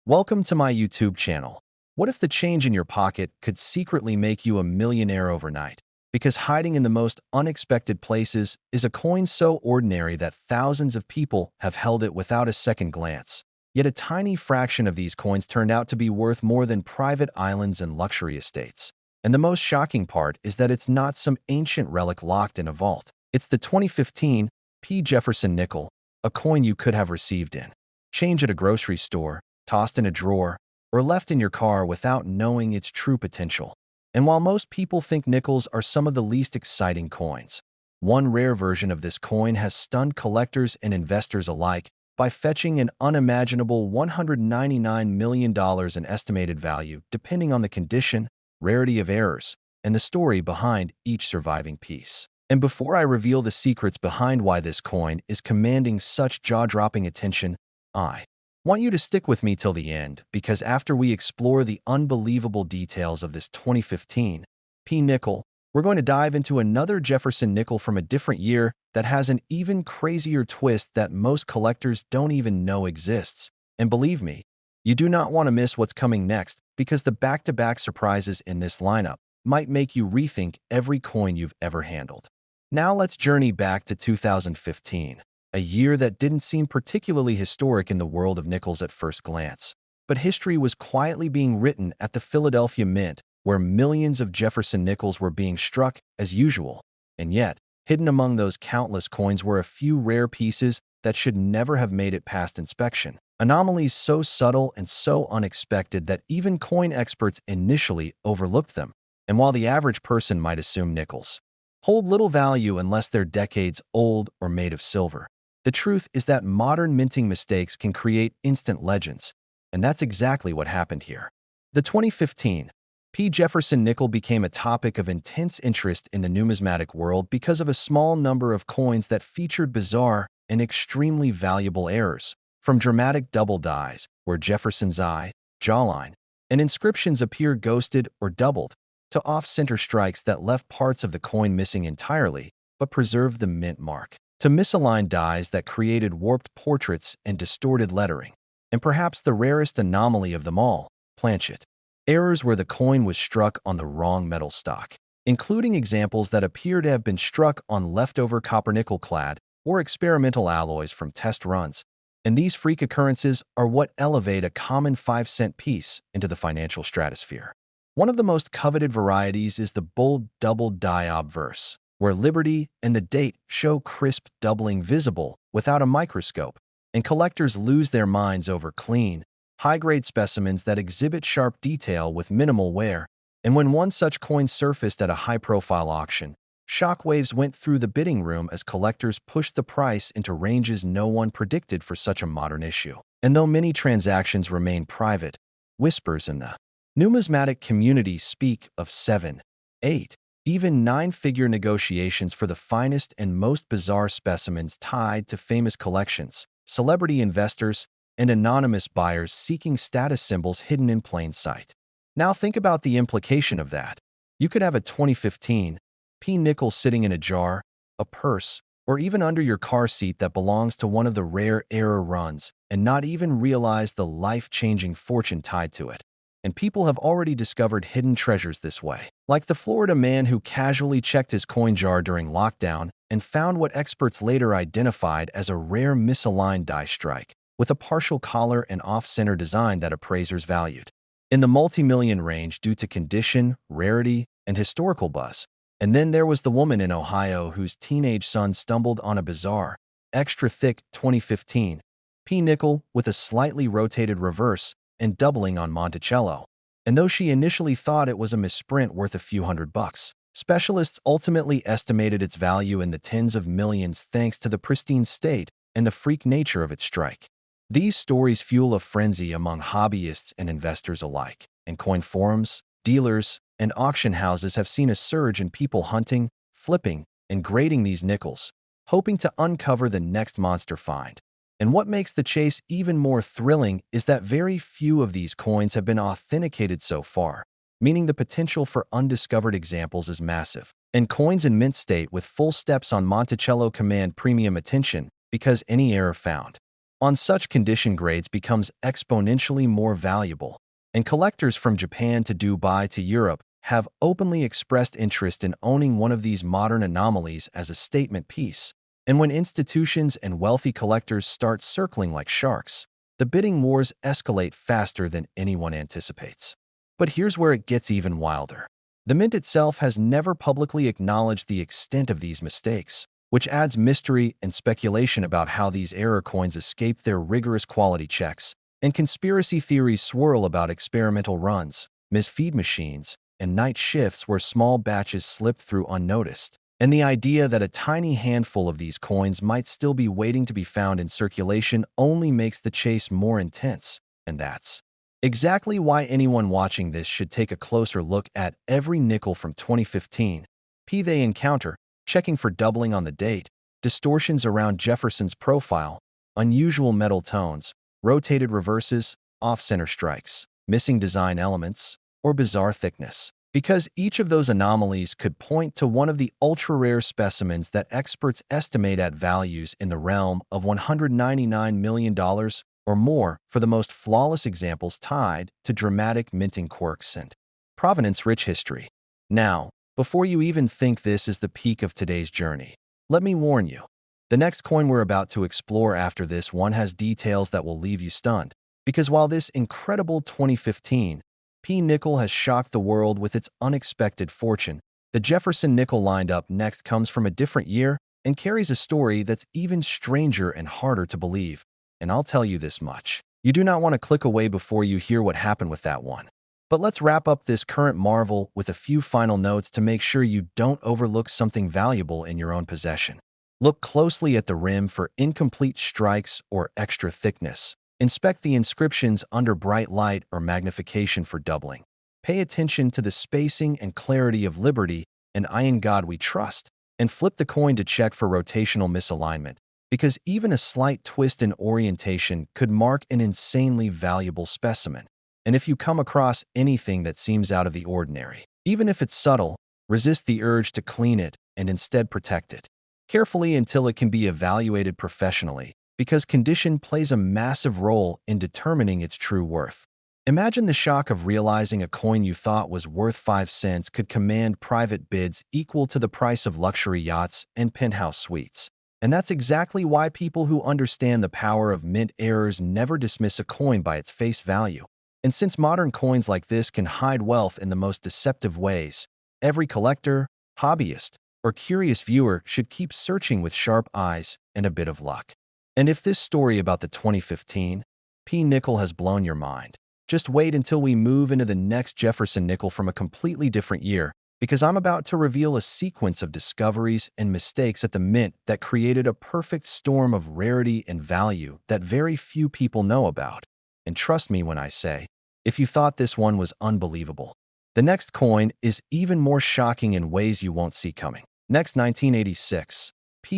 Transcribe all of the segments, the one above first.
Welcome to my YouTube channel. What if the change in your pocket could secretly make you a millionaire overnight? Because hiding in the most unexpected places is a coin so ordinary that thousands of people have held it without a second glance. Yet a tiny fraction of these coins turned out to be worth more than private islands and luxury estates. And the most shocking part is that it's not some ancient relic locked in a vault. It's the 2015 P. Jefferson nickel, a coin you could have received in change at a grocery store, tossed in a drawer, or left in your car without knowing its true potential. And while most people think nickels are some of the least exciting coins, one rare version of this coin has stunned collectors and investors alike by fetching an unimaginable $199 million in estimated value, depending on the condition, rarity of errors, and the story behind each surviving piece. And before I reveal the secrets behind why this coin is commanding such jaw-dropping attention, I want you to stick with me till the end, because after we explore the unbelievable details of this 2015 P nickel, we're going to dive into another Jefferson nickel from a different year that has an even crazier twist that most collectors don't even know exists. And believe me, you do not want to miss what's coming next, because the back-to-back surprises in this lineup might make you rethink every coin you've ever handled. Now let's journey back to 2015. A year that didn't seem particularly historic in the world of nickels at first glance. But history was quietly being written at the Philadelphia Mint, where millions of Jefferson nickels were being struck as usual. And yet, hidden among those countless coins were a few rare pieces that should never have made it past inspection. Anomalies so subtle and so unexpected that even coin experts initially overlooked them. And while the average person might assume nickels hold little value unless they're decades old or made of silver, the truth is that modern minting mistakes can create instant legends, and that's exactly what happened here. The 2015 P. Jefferson nickel became a topic of intense interest in the numismatic world because of a small number of coins that featured bizarre and extremely valuable errors, from dramatic double dies, where Jefferson's eye, jawline, and inscriptions appear ghosted or doubled, to off-center strikes that left parts of the coin missing entirely, but preserved the mint mark, to misaligned dies that created warped portraits and distorted lettering, and perhaps the rarest anomaly of them all, planchet errors where the coin was struck on the wrong metal stock, including examples that appear to have been struck on leftover copper-nickel clad or experimental alloys from test runs. And these freak occurrences are what elevate a common 5-cent piece into the financial stratosphere. One of the most coveted varieties is the bold double die obverse, where liberty and the date show crisp doubling visible without a microscope, and collectors lose their minds over clean, high-grade specimens that exhibit sharp detail with minimal wear. And when one such coin surfaced at a high-profile auction, shockwaves went through the bidding room as collectors pushed the price into ranges no one predicted for such a modern issue. And though many transactions remain private, whispers in the numismatic community speak of 7, 8, even 9-figure negotiations for the finest and most bizarre specimens tied to famous collections, celebrity investors, and anonymous buyers seeking status symbols hidden in plain sight. Now think about the implication of that. You could have a 2015 P nickel sitting in a jar, a purse, or even under your car seat that belongs to one of the rare error runs and not even realize the life-changing fortune tied to it. And people have already discovered hidden treasures this way. Like the Florida man who casually checked his coin jar during lockdown and found what experts later identified as a rare misaligned die strike, with a partial collar and off-center design that appraisers valued in the multi-million range due to condition, rarity, and historical buzz. And then there was the woman in Ohio whose teenage son stumbled on a bizarre, extra-thick 2015 P nickel with a slightly rotated reverse and doubling on Monticello. And though she initially thought it was a misprint worth a few $100, specialists ultimately estimated its value in the tens of millions thanks to the pristine state and the freak nature of its strike. These stories fuel a frenzy among hobbyists and investors alike, and coin forums, dealers, and auction houses have seen a surge in people hunting, flipping, and grading these nickels, hoping to uncover the next monster find. And what makes the chase even more thrilling is that very few of these coins have been authenticated so far, meaning the potential for undiscovered examples is massive. And coins in mint state with full steps on Monticello command premium attention because any error found on such condition grades becomes exponentially more valuable, and collectors from Japan to Dubai to Europe have openly expressed interest in owning one of these modern anomalies as a statement piece. And when institutions and wealthy collectors start circling like sharks, the bidding wars escalate faster than anyone anticipates. But here's where it gets even wilder. The mint itself has never publicly acknowledged the extent of these mistakes, which adds mystery and speculation about how these error coins escaped their rigorous quality checks, and conspiracy theories swirl about experimental runs, misfeed machines, and night shifts where small batches slipped through unnoticed. And the idea that a tiny handful of these coins might still be waiting to be found in circulation only makes the chase more intense. And that's exactly why anyone watching this should take a closer look at every nickel from 2015 they encounter, checking for doubling on the date, distortions around Jefferson's profile, unusual metal tones, rotated reverses, off-center strikes, missing design elements, or bizarre thickness. Because each of those anomalies could point to one of the ultra-rare specimens that experts estimate at values in the realm of $199 million or more for the most flawless examples tied to dramatic minting quirks and provenance-rich history. Now, before you even think this is the peak of today's journey, let me warn you. The next coin we're about to explore after this one has details that will leave you stunned. Because while this incredible 2015 nickel has shocked the world with its unexpected fortune, the Jefferson nickel lined up next comes from a different year and carries a story that's even stranger and harder to believe. And I'll tell you this much. You do not want to click away before you hear what happened with that one. But let's wrap up this current marvel with a few final notes to make sure you don't overlook something valuable in your own possession. Look closely at the rim for incomplete strikes or extra thickness. Inspect the inscriptions under bright light or magnification for doubling. Pay attention to the spacing and clarity of Liberty and I in God We Trust, and flip the coin to check for rotational misalignment, because even a slight twist in orientation could mark an insanely valuable specimen. And if you come across anything that seems out of the ordinary, even if it's subtle, resist the urge to clean it and instead protect it carefully until it can be evaluated professionally, because condition plays a massive role in determining its true worth. Imagine the shock of realizing a coin you thought was worth 5 cents could command private bids equal to the price of luxury yachts and penthouse suites. And that's exactly why people who understand the power of mint errors never dismiss a coin by its face value. And since modern coins like this can hide wealth in the most deceptive ways, every collector, hobbyist, or curious viewer should keep searching with sharp eyes and a bit of luck. And if this story about the 2015 nickel has blown your mind, just wait until we move into the next Jefferson nickel from a completely different year, because I'm about to reveal a sequence of discoveries and mistakes at the mint that created a perfect storm of rarity and value that very few people know about. And trust me when I say, if you thought this one was unbelievable, the next coin is even more shocking in ways you won't see coming. Next, 1986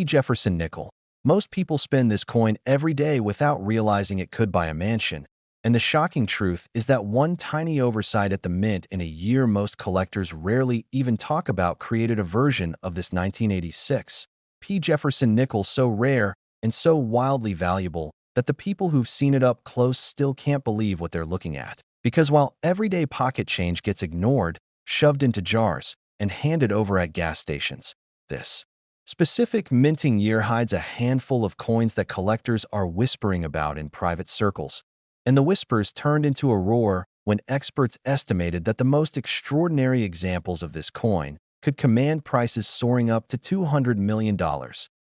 Jefferson nickel. Most people spend this coin every day without realizing it could buy a mansion. And the shocking truth is that one tiny oversight at the mint in a year most collectors rarely even talk about created a version of this 1986 Jefferson nickel so rare and so wildly valuable that the people who've seen it up close still can't believe what they're looking at. Because while everyday pocket change gets ignored, shoved into jars, and handed over at gas stations, this specific minting year hides a handful of coins that collectors are whispering about in private circles. And the whispers turned into a roar when experts estimated that the most extraordinary examples of this coin could command prices soaring up to $200 million.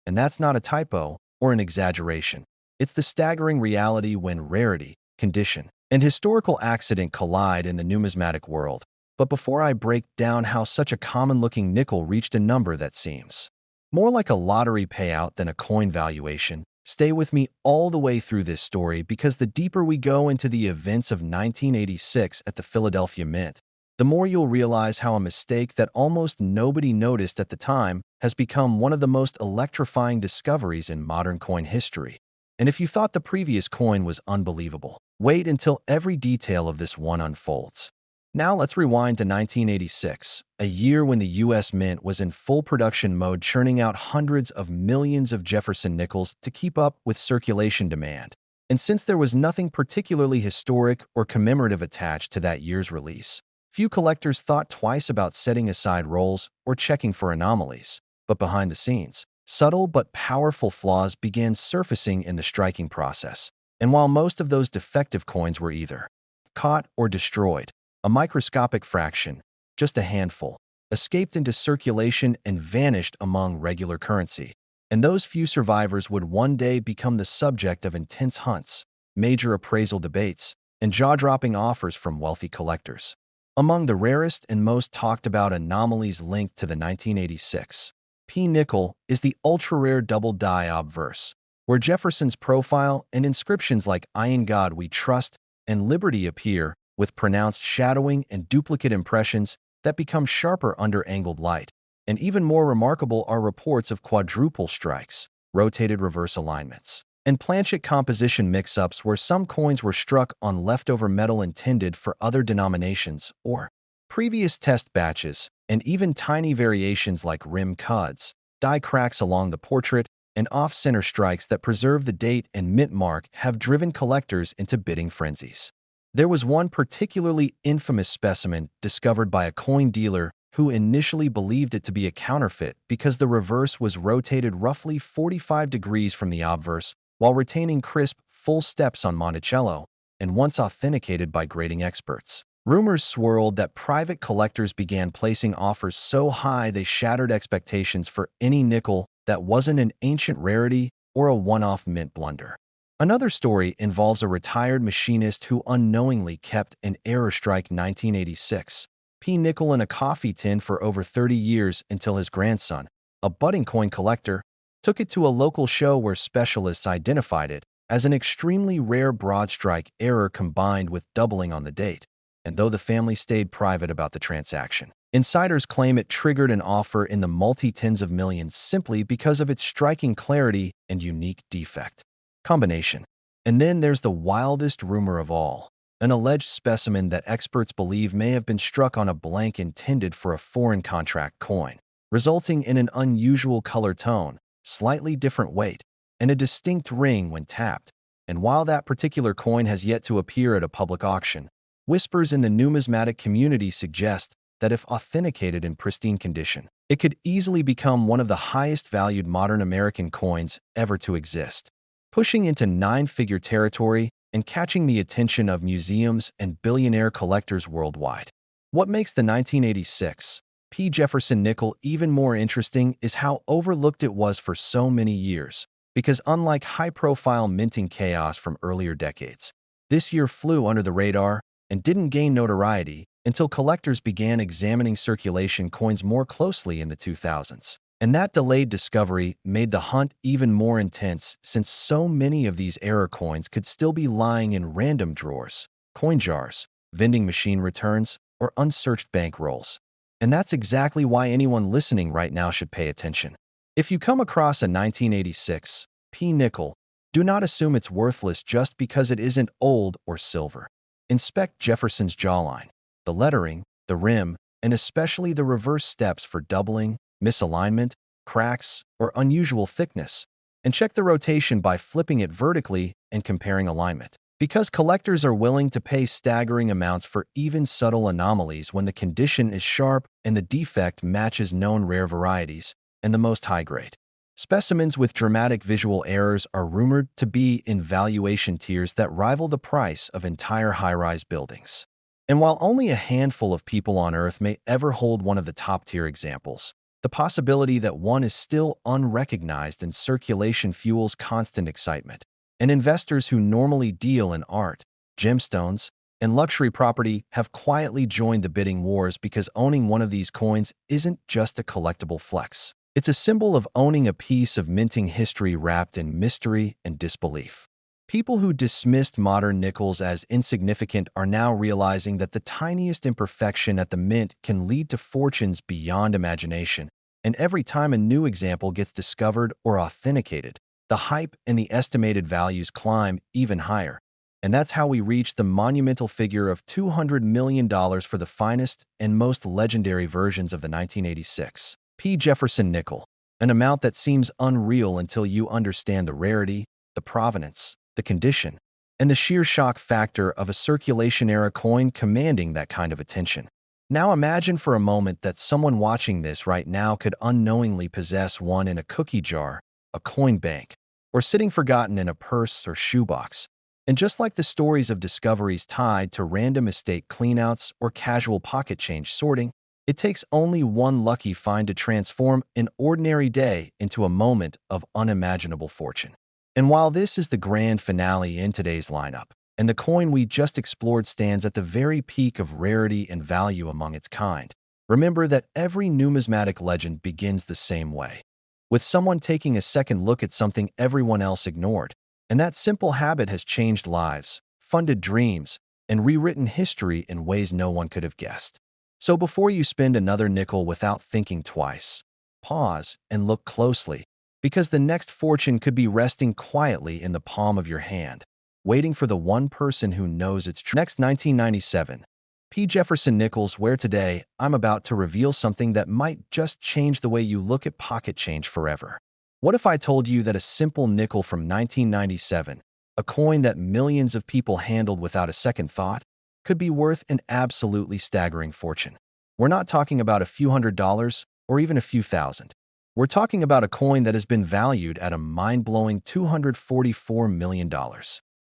And that's not a typo or an exaggeration. It's the staggering reality when rarity, condition, and historical accident collide in the numismatic world. But before I break down how such a common-looking nickel reached a number that seems more like a lottery payout than a coin valuation, stay with me all the way through this story, because the deeper we go into the events of 1986 at the Philadelphia Mint, the more you'll realize how a mistake that almost nobody noticed at the time has become one of the most electrifying discoveries in modern coin history. And if you thought the previous coin was unbelievable, wait until every detail of this one unfolds. Now let's rewind to 1986, a year when the U.S. Mint was in full production mode, churning out hundreds of millions of Jefferson nickels to keep up with circulation demand. And since there was nothing particularly historic or commemorative attached to that year's release, few collectors thought twice about setting aside rolls or checking for anomalies. But behind the scenes, subtle but powerful flaws began surfacing in the striking process. And while most of those defective coins were either caught or destroyed, a microscopic fraction, just a handful, escaped into circulation and vanished among regular currency. And those few survivors would one day become the subject of intense hunts, major appraisal debates, and jaw-dropping offers from wealthy collectors. Among the rarest and most talked about anomalies linked to the 1986 P nickel is the ultra-rare double-die obverse, where Jefferson's profile and inscriptions like "I in God We Trust" and "Liberty" appear, with pronounced shadowing and duplicate impressions that become sharper under angled light. And even more remarkable are reports of quadruple strikes, rotated reverse alignments, and planchet composition mix-ups where some coins were struck on leftover metal intended for other denominations or previous test batches, and even tiny variations like rim cuts, die cracks along the portrait, and off-center strikes that preserve the date and mint mark have driven collectors into bidding frenzies. There was one particularly infamous specimen discovered by a coin dealer who initially believed it to be a counterfeit because the reverse was rotated roughly 45 degrees from the obverse while retaining crisp, full steps on Monticello, and once authenticated by grading experts. Rumors swirled that private collectors began placing offers so high they shattered expectations for any nickel that wasn't an ancient rarity or a one-off mint blunder. Another story involves a retired machinist who unknowingly kept an error strike 1986 P nickel in a coffee tin for over 30 years until his grandson, a budding coin collector, took it to a local show where specialists identified it as an extremely rare broad strike error combined with doubling on the date. And though the family stayed private about the transaction, insiders claim it triggered an offer in the multi-tens of millions simply because of its striking clarity and unique defect combination. And then there's the wildest rumor of all, an alleged specimen that experts believe may have been struck on a blank intended for a foreign contract coin, resulting in an unusual color tone, slightly different weight, and a distinct ring when tapped. And while that particular coin has yet to appear at a public auction, whispers in the numismatic community suggest that if authenticated in pristine condition, it could easily become one of the highest valued modern American coins ever to exist, pushing into nine-figure territory and catching the attention of museums and billionaire collectors worldwide. What makes the 1986 P. Jefferson nickel even more interesting is how overlooked it was for so many years, because unlike high-profile minting chaos from earlier decades, this year flew under the radar and didn't gain notoriety until collectors began examining circulation coins more closely in the 2000s. And that delayed discovery made the hunt even more intense since so many of these error coins could still be lying in random drawers, coin jars, vending machine returns, or unsearched bank rolls. And that's exactly why anyone listening right now should pay attention. If you come across a 1986 P nickel, do not assume it's worthless just because it isn't old or silver. Inspect Jefferson's jawline, the lettering, the rim, and especially the reverse steps for doubling, misalignment, cracks, or unusual thickness, and check the rotation by flipping it vertically and comparing alignment. Because collectors are willing to pay staggering amounts for even subtle anomalies when the condition is sharp and the defect matches known rare varieties and the most high-grade. Specimens with dramatic visual errors are rumored to be in valuation tiers that rival the price of entire high-rise buildings. And while only a handful of people on Earth may ever hold one of the top-tier examples, the possibility that one is still unrecognized in circulation fuels constant excitement. And investors who normally deal in art, gemstones, and luxury property have quietly joined the bidding wars because owning one of these coins isn't just a collectible flex. It's a symbol of owning a piece of minting history wrapped in mystery and disbelief. People who dismissed modern nickels as insignificant are now realizing that the tiniest imperfection at the mint can lead to fortunes beyond imagination, and every time a new example gets discovered or authenticated, the hype and the estimated values climb even higher. And that's how we reach the monumental figure of $200 million for the finest and most legendary versions of the 1986 P. Jefferson nickel, an amount that seems unreal until you understand the rarity, the provenance, the condition, and the sheer shock factor of a circulation-era coin commanding that kind of attention. Now imagine for a moment that someone watching this right now could unknowingly possess one in a cookie jar, a coin bank, or sitting forgotten in a purse or shoebox. And just like the stories of discoveries tied to random estate cleanouts or casual pocket change sorting, it takes only one lucky find to transform an ordinary day into a moment of unimaginable fortune. And while this is the grand finale in today's lineup, and the coin we just explored stands at the very peak of rarity and value among its kind, remember that every numismatic legend begins the same way, with someone taking a second look at something everyone else ignored. And that simple habit has changed lives, funded dreams, and rewritten history in ways no one could have guessed. So before you spend another nickel without thinking twice, pause and look closely, because the next fortune could be resting quietly in the palm of your hand, waiting for the one person who knows it's true. Next, 1997. P. Jefferson nickels, where today I'm about to reveal something that might just change the way you look at pocket change forever. What if I told you that a simple nickel from 1997, a coin that millions of people handled without a second thought, could be worth an absolutely staggering fortune? We're not talking about a few $100s or even a few thousand. We're talking about a coin that has been valued at a mind-blowing $244 million.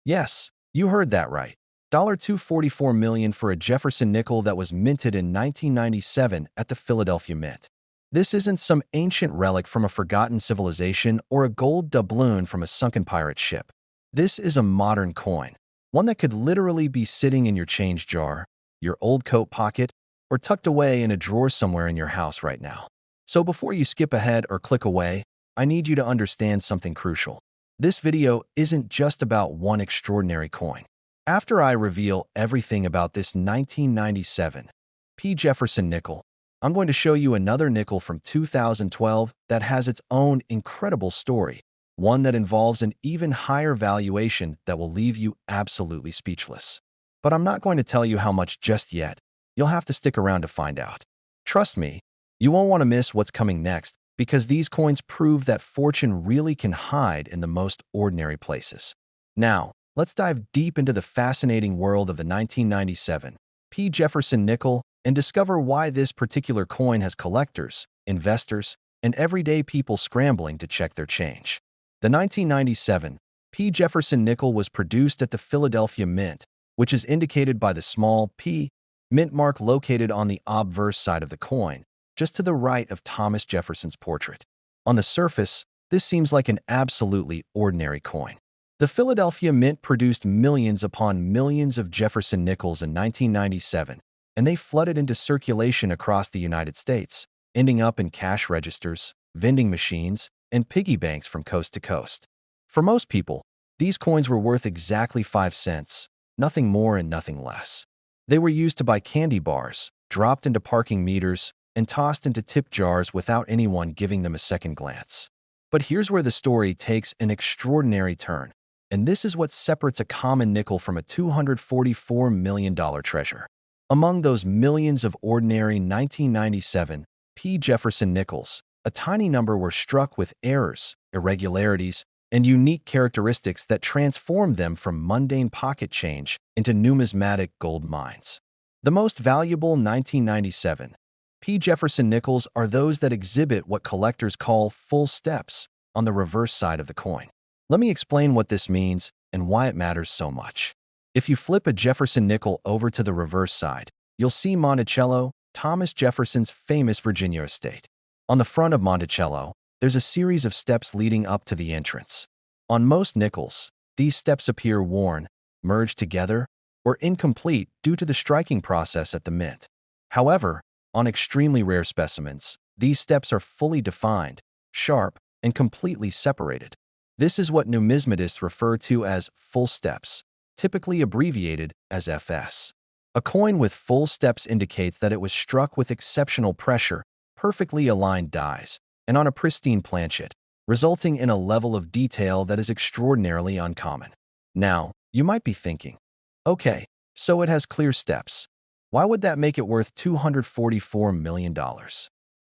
Yes, you heard that right. $244 million for a Jefferson nickel that was minted in 1997 at the Philadelphia Mint. This isn't some ancient relic from a forgotten civilization or a gold doubloon from a sunken pirate ship. This is a modern coin, one that could literally be sitting in your change jar, your old coat pocket, or tucked away in a drawer somewhere in your house right now. So before you skip ahead or click away, I need you to understand something crucial. This video isn't just about one extraordinary coin. After I reveal everything about this 1997 P. Jefferson nickel, I'm going to show you another nickel from 2012 that has its own incredible story, one that involves an even higher valuation that will leave you absolutely speechless. But I'm not going to tell you how much just yet. You'll have to stick around to find out. Trust me, you won't want to miss what's coming next, because these coins prove that fortune really can hide in the most ordinary places. Now, let's dive deep into the fascinating world of the 1997 P. Jefferson nickel and discover why this particular coin has collectors, investors, and everyday people scrambling to check their change. The 1997 P. Jefferson nickel was produced at the Philadelphia Mint, which is indicated by the small P mint mark located on the obverse side of the coin, just to the right of Thomas Jefferson's portrait. On the surface, this seems like an absolutely ordinary coin. The Philadelphia Mint produced millions upon millions of Jefferson nickels in 1997, and they flooded into circulation across the United States, ending up in cash registers, vending machines, and piggy banks from coast to coast. For most people, these coins were worth exactly 5 cents, nothing more and nothing less. They were used to buy candy bars, dropped into parking meters, and tossed into tip jars without anyone giving them a second glance. But here's where the story takes an extraordinary turn, and this is what separates a common nickel from a $244 million treasure. Among those millions of ordinary 1997 P. Jefferson nickels, a tiny number were struck with errors, irregularities, and unique characteristics that transformed them from mundane pocket change into numismatic gold mines. The most valuable 1997 P. Jefferson nickels are those that exhibit what collectors call full steps on the reverse side of the coin. Let me explain what this means and why it matters so much. If you flip a Jefferson nickel over to the reverse side, you'll see Monticello, Thomas Jefferson's famous Virginia estate. On the front of Monticello, there's a series of steps leading up to the entrance. On most nickels, these steps appear worn, merged together, or incomplete due to the striking process at the mint. However, on extremely rare specimens, these steps are fully defined, sharp, and completely separated. This is what numismatists refer to as full steps, typically abbreviated as FS. A coin with full steps indicates that it was struck with exceptional pressure, perfectly aligned dies, and on a pristine planchet, resulting in a level of detail that is extraordinarily uncommon. Now, You might be thinking, okay, so it has clear steps. Why would that make it worth $244 million?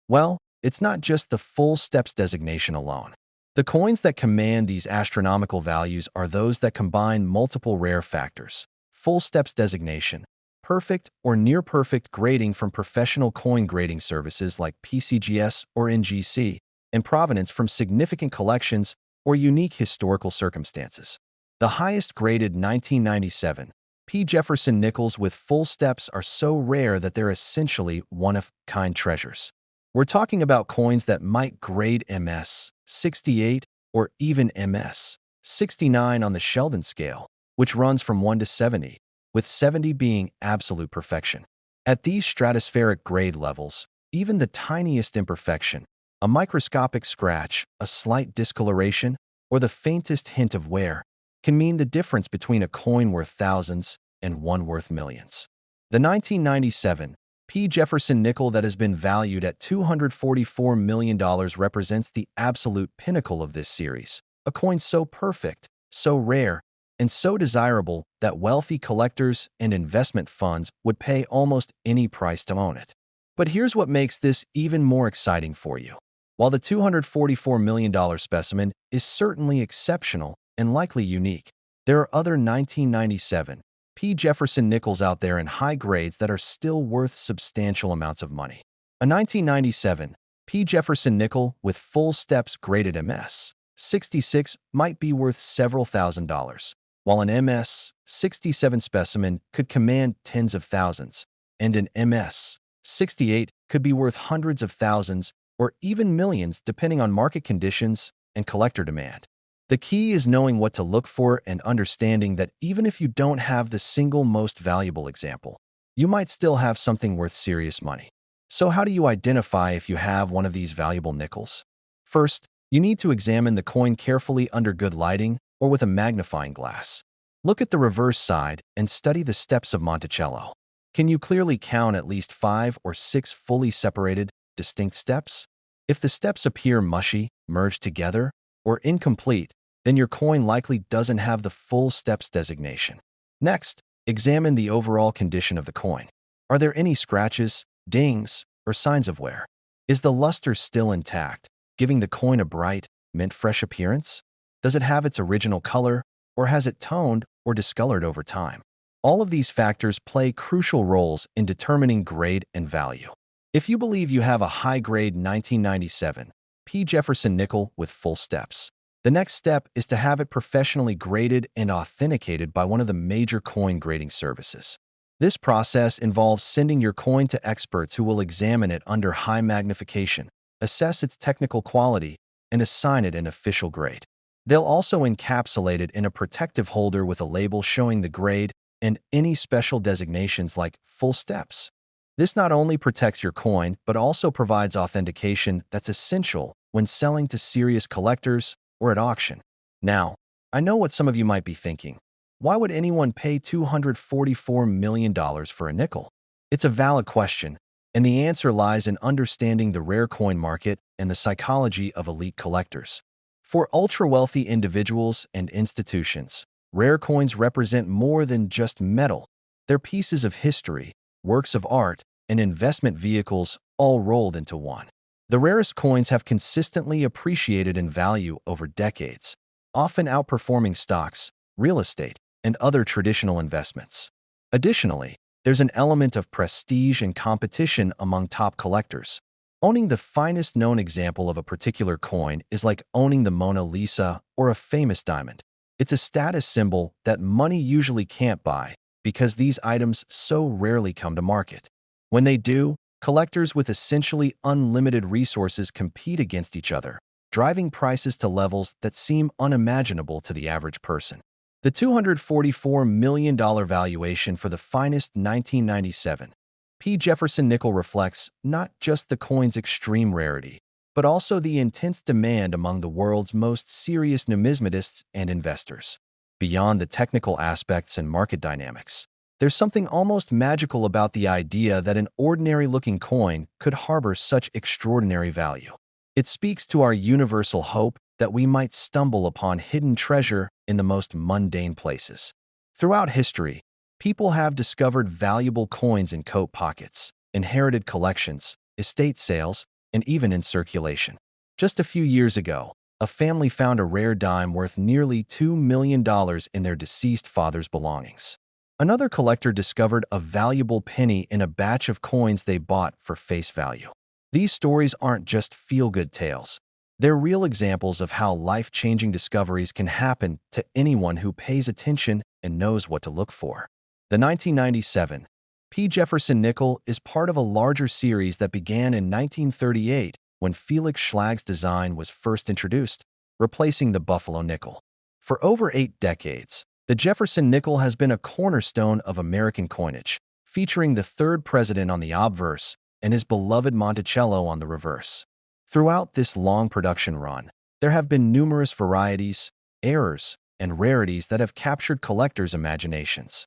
Well, it's not just the full steps designation alone. The coins that command these astronomical values are those that combine multiple rare factors: full steps designation, perfect or near-perfect grading from professional coin grading services like PCGS or NGC, and provenance from significant collections or unique historical circumstances. The highest graded 1997 P. Jefferson nickels with full steps are so rare that they're essentially one-of-kind treasures. We're talking about coins that might grade MS 68 or even MS 69 on the Sheldon scale, which runs from 1 to 70, with 70 being absolute perfection. At these stratospheric grade levels, even the tiniest imperfection, a microscopic scratch, a slight discoloration, or the faintest hint of wear, can mean the difference between a coin worth thousands and one worth millions. The 1997 P. Jefferson nickel that has been valued at $244 million represents the absolute pinnacle of this series, a coin so perfect, so rare, and so desirable that wealthy collectors and investment funds would pay almost any price to own it. But here's what makes this even more exciting for you. While the $244 million specimen is certainly exceptional and likely unique, there are other 1997 P. Jefferson nickels out there in high grades that are still worth substantial amounts of money. A 1997 P. Jefferson nickel with full steps graded MS 66 might be worth several $1,000s, while an MS 67 specimen could command tens of thousands, and an MS 68 could be worth hundreds of thousands or even millions depending on market conditions and collector demand. The key is knowing what to look for and understanding that even if you don't have the single most valuable example, you might still have something worth serious money. So how do you identify if you have one of these valuable nickels? First, you need to examine the coin carefully under good lighting or with a magnifying glass. Look at the reverse side and study the steps of Monticello. Can you clearly count at least 5 or 6 fully separated, distinct steps? If the steps appear mushy, merged together, or incomplete, then your coin likely doesn't have the full steps designation. Next, examine the overall condition of the coin. Are there any scratches, dings, or signs of wear? Is the luster still intact, giving the coin a bright, mint-fresh appearance? Does it have its original color, or has it toned or discolored over time? All of these factors play crucial roles in determining grade and value. If you believe you have a high-grade 1997 P. Jefferson nickel with full steps, the next step is to have it professionally graded and authenticated by one of the major coin grading services. This process involves sending your coin to experts who will examine it under high magnification, assess its technical quality, and assign it an official grade. They'll also encapsulate it in a protective holder with a label showing the grade and any special designations like full steps. This not only protects your coin, but also provides authentication that's essential when selling to serious collectors or at auction. Now, I know what some of you might be thinking. Why would anyone pay $244 million for a nickel? It's a valid question, and the answer lies in understanding the rare coin market and the psychology of elite collectors. For ultra-wealthy individuals and institutions, rare coins represent more than just metal. They're pieces of history, works of art, and investment vehicles all rolled into one. The rarest coins have consistently appreciated in value over decades, often outperforming stocks, real estate, and other traditional investments. Additionally, there's an element of prestige and competition among top collectors. Owning the finest known example of a particular coin is like owning the Mona Lisa or a famous diamond. It's a status symbol that money usually can't buy because these items so rarely come to market. When they do, collectors with essentially unlimited resources compete against each other, driving prices to levels that seem unimaginable to the average person. The $244 million valuation for the finest 1997 P. Jefferson nickel reflects not just the coin's extreme rarity, but also the intense demand among the world's most serious numismatists and investors. Beyond the technical aspects and market dynamics, there's something almost magical about the idea that an ordinary-looking coin could harbor such extraordinary value. It speaks to our universal hope that we might stumble upon hidden treasure in the most mundane places. Throughout history, people have discovered valuable coins in coat pockets, inherited collections, estate sales, and even in circulation. Just a few years ago, a family found a rare dime worth nearly $2 million in their deceased father's belongings. Another collector discovered a valuable penny in a batch of coins they bought for face value. These stories aren't just feel-good tales. They're real examples of how life-changing discoveries can happen to anyone who pays attention and knows what to look for. The 1997 Jefferson nickel is part of a larger series that began in 1938 when Felix Schlage's design was first introduced, replacing the Buffalo nickel. For over 8 decades, the Jefferson nickel has been a cornerstone of American coinage, featuring the third president on the obverse and his beloved Monticello on the reverse. Throughout this long production run, there have been numerous varieties, errors, and rarities that have captured collectors' imaginations.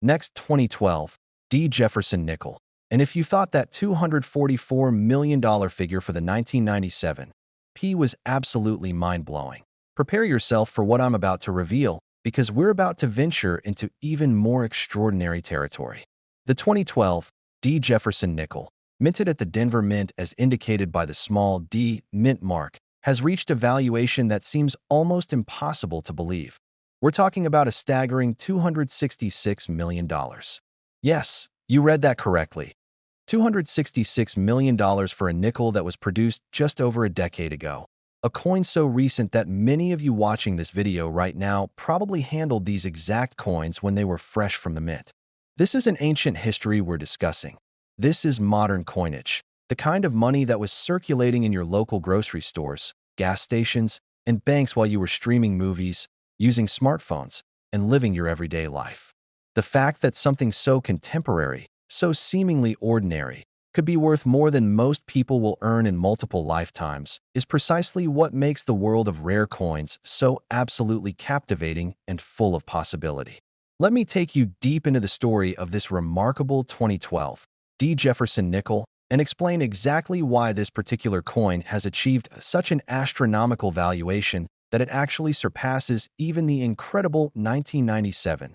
Next, 2012, Jefferson nickel. And if you thought that $244 million figure for the 1997 was absolutely mind-blowing, prepare yourself for what I'm about to reveal, because we're about to venture into even more extraordinary territory. The 2012 Jefferson nickel, minted at the Denver Mint as indicated by the small D mint mark, has reached a valuation that seems almost impossible to believe. We're talking about a staggering $266 million. Yes, you read that correctly. $266 million for a nickel that was produced just over a decade ago. A coin so recent that many of you watching this video right now probably handled these exact coins when they were fresh from the mint. This is an ancient history we're discussing. This is modern coinage, the kind of money that was circulating in your local grocery stores, gas stations, and banks while you were streaming movies, using smartphones, and living your everyday life. The fact that something so contemporary, so seemingly ordinary, could be worth more than most people will earn in multiple lifetimes is precisely what makes the world of rare coins so absolutely captivating and full of possibility. Let me take you deep into the story of this remarkable 2012 Jefferson nickel and explain exactly why this particular coin has achieved such an astronomical valuation that it actually surpasses even the incredible 1997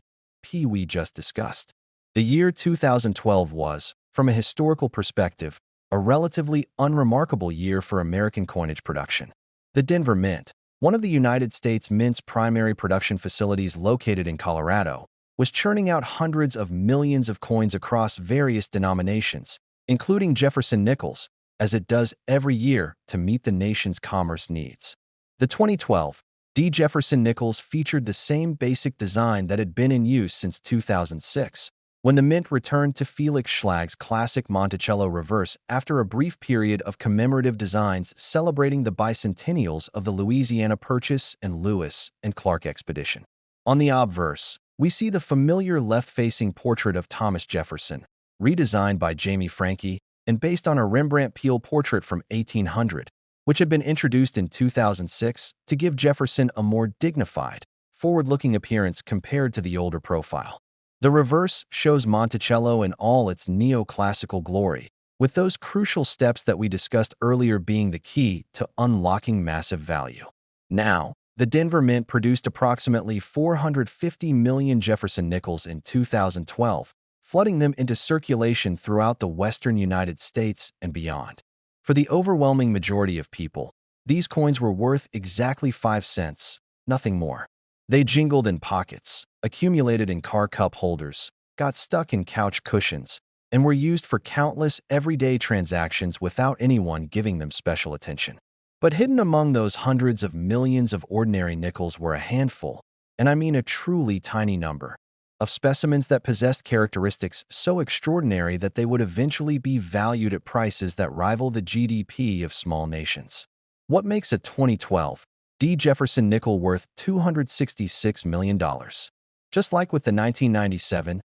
we just discussed. The year 2012 was, from a historical perspective, a relatively unremarkable year for American coinage production. The Denver Mint, one of the United States Mint's primary production facilities located in Colorado, was churning out hundreds of millions of coins across various denominations, including Jefferson nickels, as it does every year to meet the nation's commerce needs. The 2012 Jefferson nickels featured the same basic design that had been in use since 2006, when the Mint returned to Felix Schlage's classic Monticello reverse after a brief period of commemorative designs celebrating the bicentennials of the Louisiana Purchase and Lewis and Clark expedition. On the obverse, we see the familiar left-facing portrait of Thomas Jefferson, redesigned by Jamie Franke and based on a Rembrandt Peale portrait from 1800, which had been introduced in 2006 to give Jefferson a more dignified, forward-looking appearance compared to the older profile. The reverse shows Monticello in all its neoclassical glory, with those crucial steps that we discussed earlier being the key to unlocking massive value. Now, the Denver Mint produced approximately 450 million Jefferson nickels in 2012, flooding them into circulation throughout the western United States and beyond. For the overwhelming majority of people, these coins were worth exactly 5 cents, nothing more. They jingled in pockets, accumulated in car cup holders, got stuck in couch cushions, and were used for countless everyday transactions without anyone giving them special attention. But hidden among those hundreds of millions of ordinary nickels were a handful, and I mean a truly tiny number, of specimens that possessed characteristics so extraordinary that they would eventually be valued at prices that rival the GDP of small nations. What makes a 2012 Jefferson nickel worth $266 million? Just like with the 1997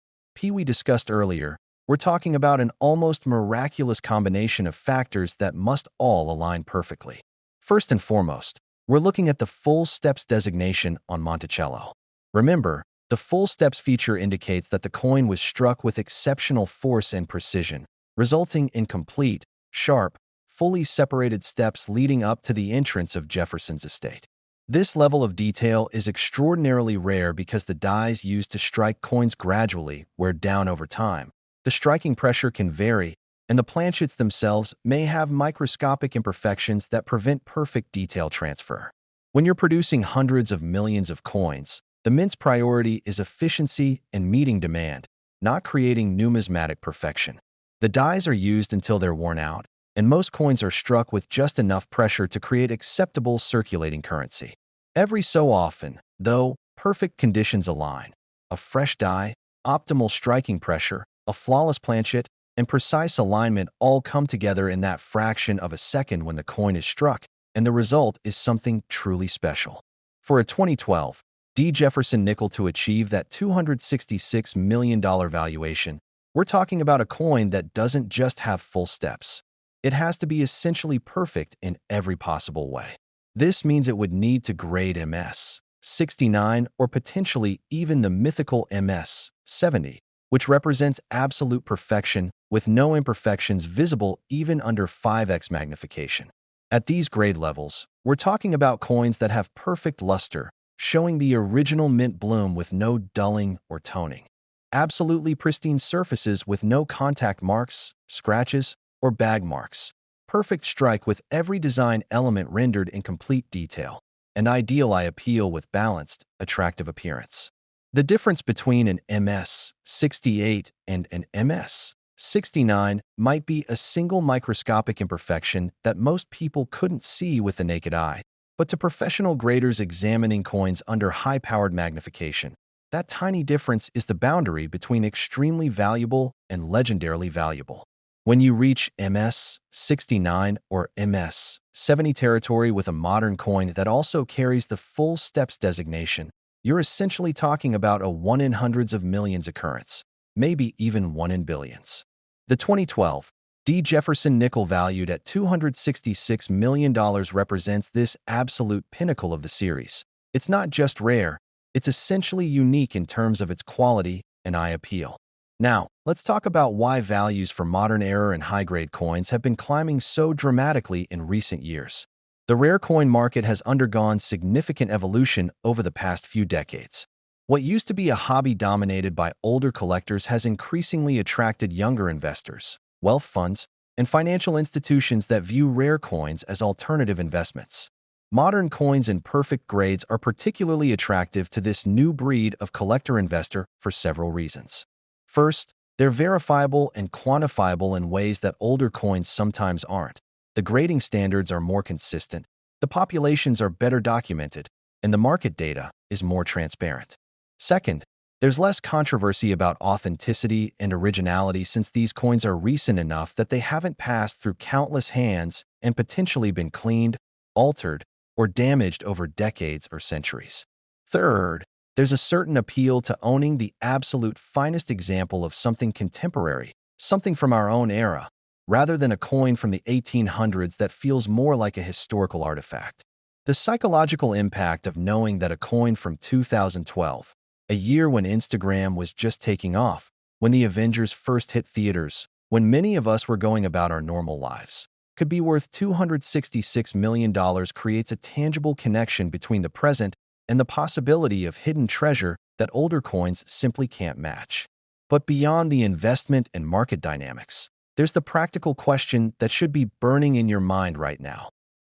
we discussed earlier, we're talking about an almost miraculous combination of factors that must all align perfectly. First and foremost, we're looking at the full steps designation on Monticello. Remember, the full steps feature indicates that the coin was struck with exceptional force and precision, resulting in complete, sharp, fully separated steps leading up to the entrance of Jefferson's estate. This level of detail is extraordinarily rare because the dies used to strike coins gradually wear down over time. The striking pressure can vary, and the planchets themselves may have microscopic imperfections that prevent perfect detail transfer. When you're producing hundreds of millions of coins, the mint's priority is efficiency and meeting demand, not creating numismatic perfection. The dies are used until they're worn out, and most coins are struck with just enough pressure to create acceptable circulating currency. Every so often, though, perfect conditions align. A fresh die, optimal striking pressure, a flawless planchet, and precise alignment all come together in that fraction of a second when the coin is struck, and the result is something truly special. For a 2012 Jefferson nickel to achieve that $266 million valuation, we're talking about a coin that doesn't just have full steps. It has to be essentially perfect in every possible way. This means it would need to grade MS 69 or potentially even the mythical MS 70, which represents absolute perfection with no imperfections visible even under 5x magnification. At these grade levels, we're talking about coins that have perfect luster, showing the original mint bloom with no dulling or toning. Absolutely pristine surfaces with no contact marks, scratches, or bag marks. Perfect strike with every design element rendered in complete detail. An ideal eye appeal with balanced, attractive appearance. The difference between an MS 68 and an MS 69 might be a single microscopic imperfection that most people couldn't see with the naked eye, but to professional graders examining coins under high-powered magnification, that tiny difference is the boundary between extremely valuable and legendarily valuable. When you reach MS 69 or MS 70 territory with a modern coin that also carries the full steps designation, you're essentially talking about a 1 in hundreds of millions occurrence, maybe even 1 in billions. The 2012 Jefferson nickel valued at $266 million represents this absolute pinnacle of the series. It's not just rare, it's essentially unique in terms of its quality and eye appeal. Now, let's talk about why values for modern-era and high-grade coins have been climbing so dramatically in recent years. The rare coin market has undergone significant evolution over the past few decades. What used to be a hobby dominated by older collectors has increasingly attracted younger investors, wealth funds, and financial institutions that view rare coins as alternative investments. Modern coins in perfect grades are particularly attractive to this new breed of collector-investor for several reasons. First, they're verifiable and quantifiable in ways that older coins sometimes aren't. The grading standards are more consistent, the populations are better documented, and the market data is more transparent. Second, there's less controversy about authenticity and originality since these coins are recent enough that they haven't passed through countless hands and potentially been cleaned, altered, or damaged over decades or centuries. Third, there's a certain appeal to owning the absolute finest example of something contemporary, something from our own era, rather than a coin from the 1800s that feels more like a historical artifact. The psychological impact of knowing that a coin from 2012, a year when Instagram was just taking off, when the Avengers first hit theaters, when many of us were going about our normal lives, could be worth $266 million creates a tangible connection between the present and the possibility of hidden treasure that older coins simply can't match. But beyond the investment and market dynamics, there's the practical question that should be burning in your mind right now.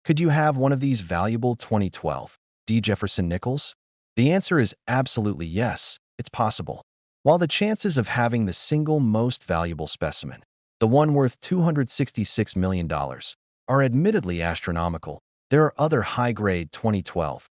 Could you have one of these valuable 2012 Jefferson nickels? The answer is absolutely yes, it's possible. While the chances of having the single most valuable specimen, the one worth $266 million, are admittedly astronomical, there are other high-grade 2012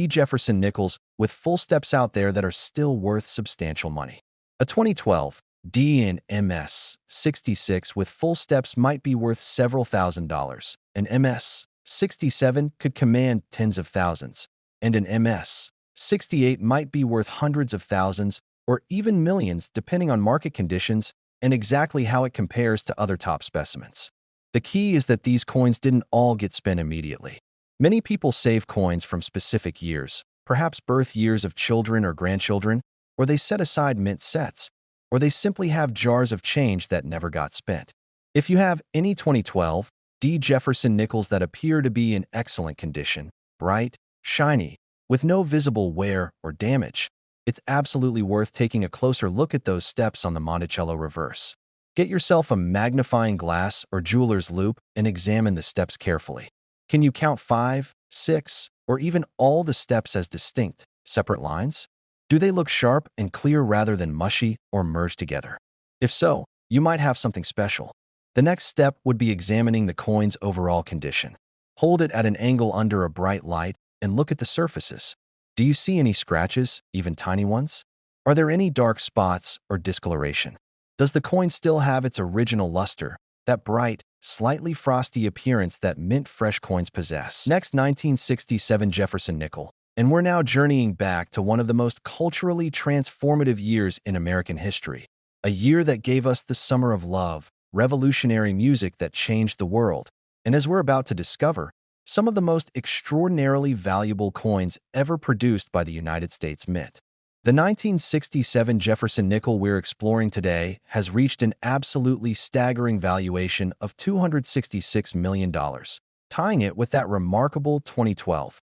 Jefferson nickels with full steps out there that are still worth substantial money. A 2012 in MS 66 with full steps might be worth several $1,000s. An MS 67 could command tens of thousands, and an MS 68 might be worth hundreds of thousands or even millions depending on market conditions and exactly how it compares to other top specimens. The key is that these coins didn't all get spent immediately. Many people save coins from specific years, perhaps birth years of children or grandchildren, or they set aside mint sets, or they simply have jars of change that never got spent. If you have any 2012 Jefferson nickels that appear to be in excellent condition, bright, shiny, with no visible wear or damage. It's absolutely worth taking a closer look at those steps on the Monticello reverse. Get yourself a magnifying glass or jeweler's loupe and examine the steps carefully. Can you count 5, 6, or even all the steps as distinct, separate lines? Do they look sharp and clear rather than mushy or merged together? If so, you might have something special. The next step would be examining the coin's overall condition. Hold it at an angle under a bright light and look at the surfaces. Do you see any scratches, even tiny ones? Are there any dark spots or discoloration? Does the coin still have its original luster, that bright, slightly frosty appearance that mint-fresh coins possess? Next, 1967 Jefferson nickel. And we're now journeying back to one of the most culturally transformative years in American history. A year that gave us the Summer of Love, revolutionary music that changed the world, and as we're about to discover, some of the most extraordinarily valuable coins ever produced by the United States Mint. The 1967 Jefferson nickel we're exploring today has reached an absolutely staggering valuation of $266 million, tying it with that remarkable 2012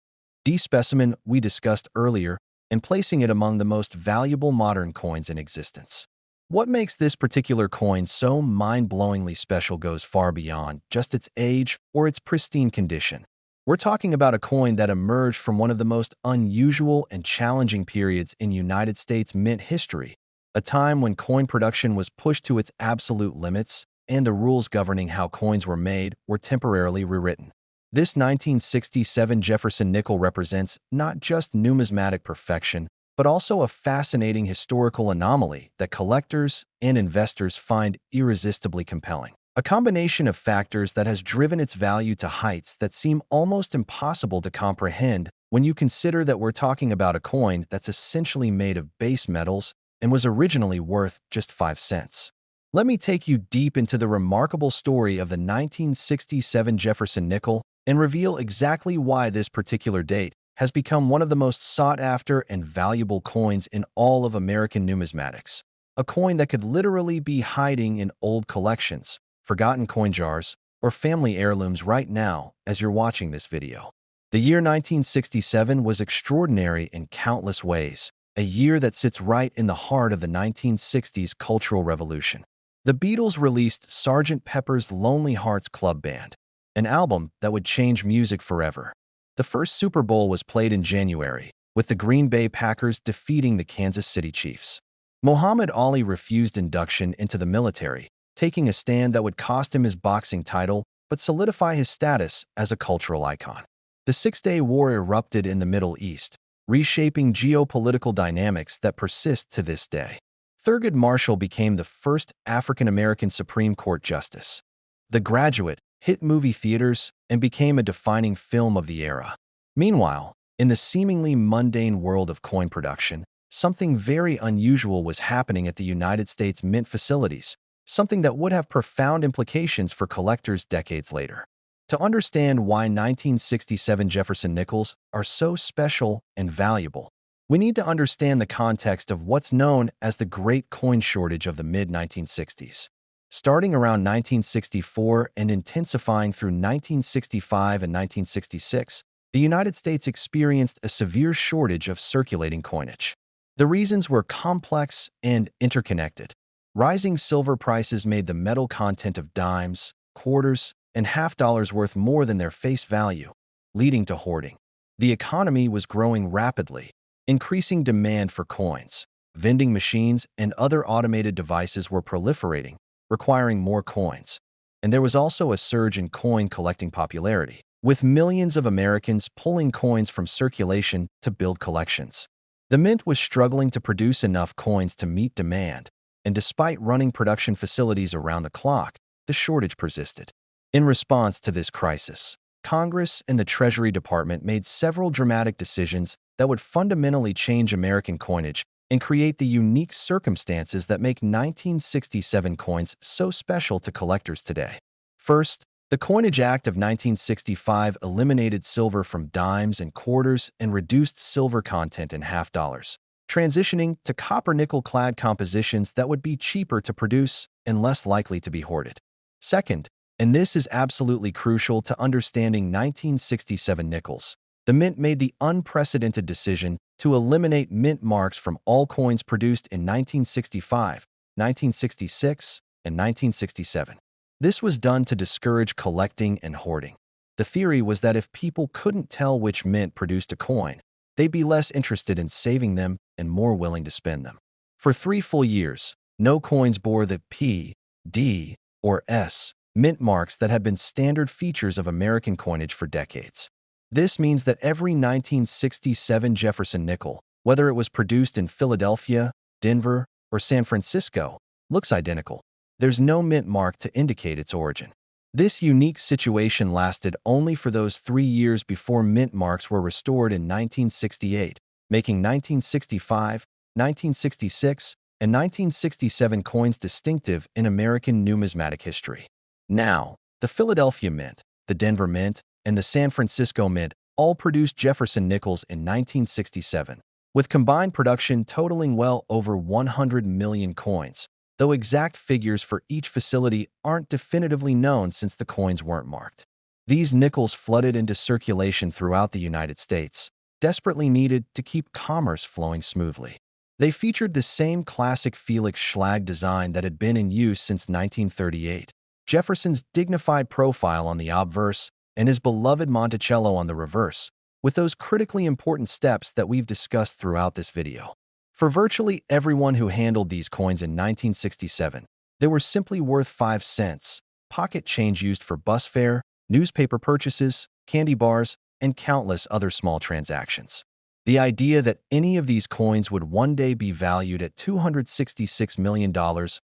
D specimen we discussed earlier and placing it among the most valuable modern coins in existence. What makes this particular coin so mind-blowingly special goes far beyond just its age or its pristine condition. We're talking about a coin that emerged from one of the most unusual and challenging periods in United States mint history, a time when coin production was pushed to its absolute limits and the rules governing how coins were made were temporarily rewritten. This 1967 Jefferson nickel represents not just numismatic perfection, but also a fascinating historical anomaly that collectors and investors find irresistibly compelling. A combination of factors that has driven its value to heights that seem almost impossible to comprehend when you consider that we're talking about a coin that's essentially made of base metals and was originally worth just 5 cents. Let me take you deep into the remarkable story of the 1967 Jefferson nickel and reveal exactly why this particular date has become one of the most sought-after and valuable coins in all of American numismatics. A coin that could literally be hiding in old collections, forgotten coin jars, or family heirlooms right now as you're watching this video. The year 1967 was extraordinary in countless ways, a year that sits right in the heart of the 1960s cultural revolution. The Beatles released Sgt. Pepper's Lonely Hearts Club Band, an album that would change music forever. The first Super Bowl was played in January, with the Green Bay Packers defeating the Kansas City Chiefs. Muhammad Ali refused induction into the military, taking a stand that would cost him his boxing title but solidify his status as a cultural icon. The Six-Day War erupted in the Middle East, reshaping geopolitical dynamics that persist to this day. Thurgood Marshall became the first African-American Supreme Court justice. The Graduate hit movie theaters and became a defining film of the era. Meanwhile, in the seemingly mundane world of coin production, something very unusual was happening at the United States Mint facilities, something that would have profound implications for collectors decades later. To understand why 1967 Jefferson nickels are so special and valuable, we need to understand the context of what's known as the Great Coin Shortage of the mid-1960s. Starting around 1964 and intensifying through 1965 and 1966, the United States experienced a severe shortage of circulating coinage. The reasons were complex and interconnected. Rising silver prices made the metal content of dimes, quarters, and half-dollars worth more than their face value, leading to hoarding. The economy was growing rapidly, increasing demand for coins. Vending machines and other automated devices were proliferating, requiring more coins. And there was also a surge in coin collecting popularity, with millions of Americans pulling coins from circulation to build collections. The mint was struggling to produce enough coins to meet demand, and despite running production facilities around the clock, the shortage persisted. In response to this crisis, Congress and the Treasury Department made several dramatic decisions that would fundamentally change American coinage and create the unique circumstances that make 1967 coins so special to collectors today. First, the Coinage Act of 1965 eliminated silver from dimes and quarters and reduced silver content in half-dollars, transitioning to copper-nickel-clad compositions that would be cheaper to produce and less likely to be hoarded. Second, and this is absolutely crucial to understanding 1967 nickels, The mint made the unprecedented decision to eliminate mint marks from all coins produced in 1965, 1966, and 1967. This was done to discourage collecting and hoarding. The theory was that if people couldn't tell which mint produced a coin, they'd be less interested in saving them and more willing to spend them. For 3 full years, no coins bore the P, D, or S mint marks that had been standard features of American coinage for decades. This means that every 1967 Jefferson nickel, whether it was produced in Philadelphia, Denver, or San Francisco, looks identical. There's no mint mark to indicate its origin. This unique situation lasted only for those 3 years before mint marks were restored in 1968, making 1965, 1966, and 1967 coins distinctive in American numismatic history. Now, the Philadelphia Mint, the Denver Mint, and the San Francisco Mint all produced Jefferson nickels in 1967, with combined production totaling well over 100 million coins, though exact figures for each facility aren't definitively known since the coins weren't marked. These nickels flooded into circulation throughout the United States, desperately needed to keep commerce flowing smoothly. They featured the same classic Felix Schlag design that had been in use since 1938, Jefferson's dignified profile on the obverse and his beloved Monticello on the reverse, with those critically important steps that we've discussed throughout this video. For virtually everyone who handled these coins in 1967, they were simply worth 5 cents, pocket change used for bus fare, newspaper purchases, candy bars, and countless other small transactions. The idea that any of these coins would one day be valued at $266 million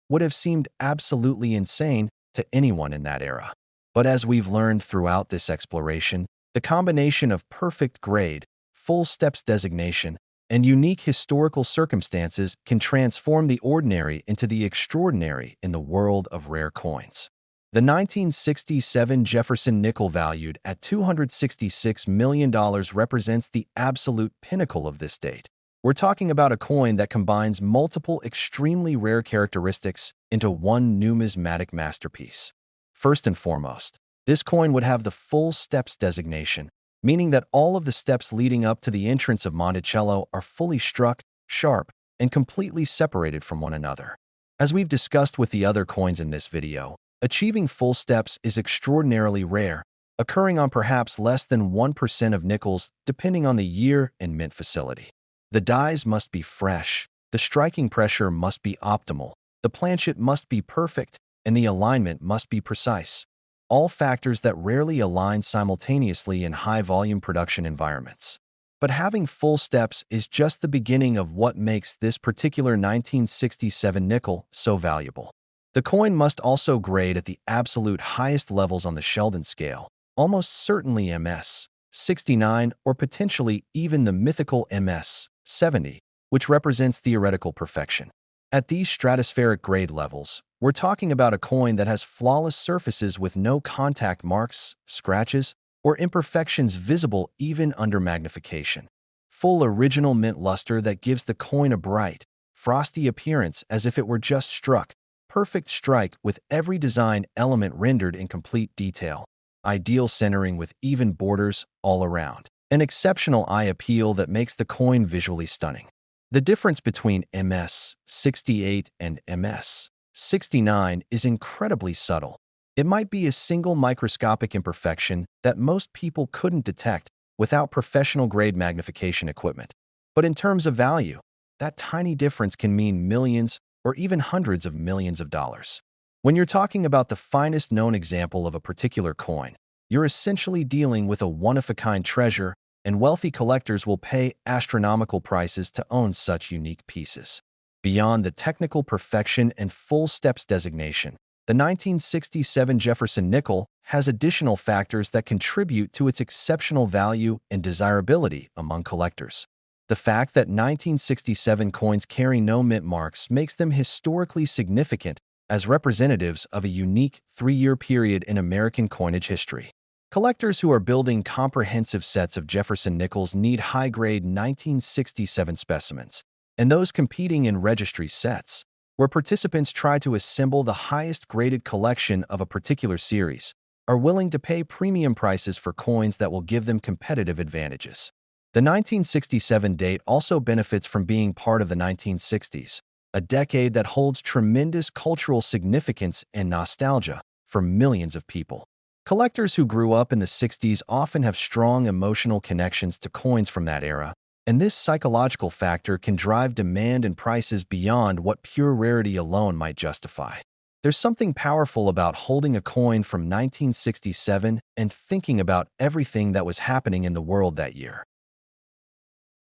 would have seemed absolutely insane to anyone in that era. But as we've learned throughout this exploration, the combination of perfect grade, full steps designation, and unique historical circumstances can transform the ordinary into the extraordinary in the world of rare coins. The 1967 Jefferson nickel valued at $266 million represents the absolute pinnacle of this date. We're talking about a coin that combines multiple extremely rare characteristics into one numismatic masterpiece. First and foremost, this coin would have the full steps designation, meaning that all of the steps leading up to the entrance of Monticello are fully struck, sharp, and completely separated from one another. As we've discussed with the other coins in this video, achieving full steps is extraordinarily rare, occurring on perhaps less than 1% of nickels depending on the year and mint facility. The dies must be fresh, the striking pressure must be optimal, the planchet must be perfect, and the alignment must be precise. All factors that rarely align simultaneously in high-volume production environments. But having full steps is just the beginning of what makes this particular 1967 nickel so valuable. The coin must also grade at the absolute highest levels on the Sheldon scale, almost certainly MS 69 or potentially even the mythical MS 70, which represents theoretical perfection. At these stratospheric grade levels, we're talking about a coin that has flawless surfaces with no contact marks, scratches, or imperfections visible even under magnification. Full original mint luster that gives the coin a bright, frosty appearance as if it were just struck. Perfect strike with every design element rendered in complete detail. Ideal centering with even borders all around. An exceptional eye appeal that makes the coin visually stunning. The difference between MS 68 and MS 69 is incredibly subtle. It might be a single microscopic imperfection that most people couldn't detect without professional-grade magnification equipment. But in terms of value, that tiny difference can mean millions or even hundreds of millions of dollars. When you're talking about the finest known example of a particular coin, you're essentially dealing with a one-of-a-kind treasure, and wealthy collectors will pay astronomical prices to own such unique pieces. Beyond the technical perfection and full steps designation, the 1967 Jefferson nickel has additional factors that contribute to its exceptional value and desirability among collectors. The fact that 1967 coins carry no mint marks makes them historically significant as representatives of a unique 3-year period in American coinage history. Collectors who are building comprehensive sets of Jefferson nickels need high-grade 1967 specimens, and those competing in registry sets, where participants try to assemble the highest graded collection of a particular series, are willing to pay premium prices for coins that will give them competitive advantages. The 1967 date also benefits from being part of the 1960s, a decade that holds tremendous cultural significance and nostalgia for millions of people. Collectors who grew up in the 60s often have strong emotional connections to coins from that era, and this psychological factor can drive demand and prices beyond what pure rarity alone might justify. There's something powerful about holding a coin from 1967 and thinking about everything that was happening in the world that year.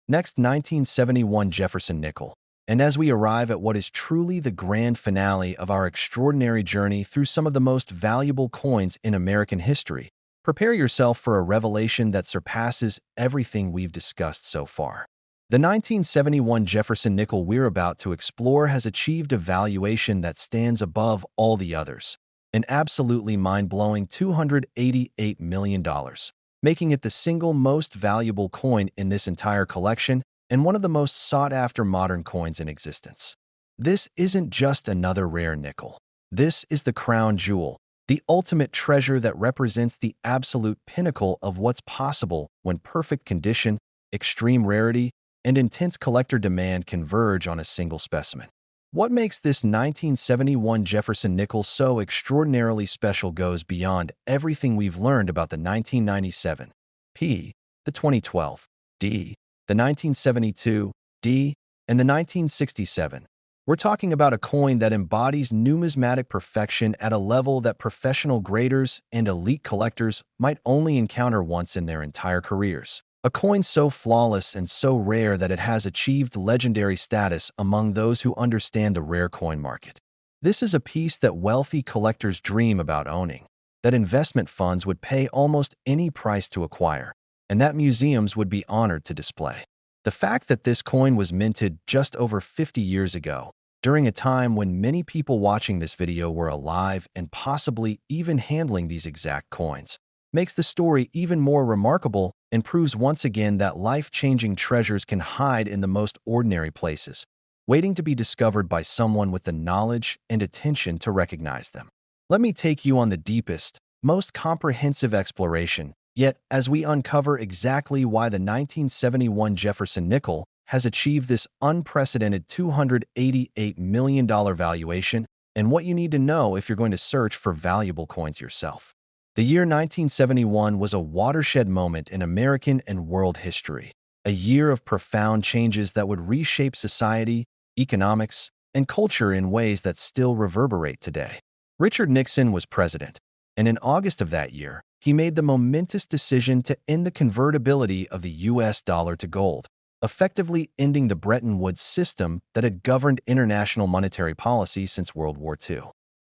Next, 1971 Jefferson nickel. And as we arrive at what is truly the grand finale of our extraordinary journey through some of the most valuable coins in American history, prepare yourself for a revelation that surpasses everything we've discussed so far. The 1971 Jefferson nickel we're about to explore has achieved a valuation that stands above all the others, an absolutely mind-blowing $288 million, making it the single most valuable coin in this entire collection and one of the most sought-after modern coins in existence. This isn't just another rare nickel. This is the crown jewel, the ultimate treasure that represents the absolute pinnacle of what's possible when perfect condition, extreme rarity, and intense collector demand converge on a single specimen. What makes this 1971 Jefferson nickel so extraordinarily special goes beyond everything we've learned about the 1997 P, the 2012 D, the 1972 D, and the 1967. We're talking about a coin that embodies numismatic perfection at a level that professional graders and elite collectors might only encounter once in their entire careers. A coin so flawless and so rare that it has achieved legendary status among those who understand the rare coin market. This is a piece that wealthy collectors dream about owning, that investment funds would pay almost any price to acquire, and that museums would be honored to display. The fact that this coin was minted just over 50 years ago, during a time when many people watching this video were alive and possibly even handling these exact coins, makes the story even more remarkable and proves once again that life-changing treasures can hide in the most ordinary places, waiting to be discovered by someone with the knowledge and attention to recognize them. Let me take you on the deepest, most comprehensive exploration, yet as we uncover exactly why the 1971 Jefferson nickel has achieved this unprecedented $288 million valuation and what you need to know if you're going to search for valuable coins yourself. The year 1971 was a watershed moment in American and world history, a year of profound changes that would reshape society, economics, and culture in ways that still reverberate today. Richard Nixon was president, and in August of that year, he made the momentous decision to end the convertibility of the US dollar to gold, effectively ending the Bretton Woods system that had governed international monetary policy since World War II.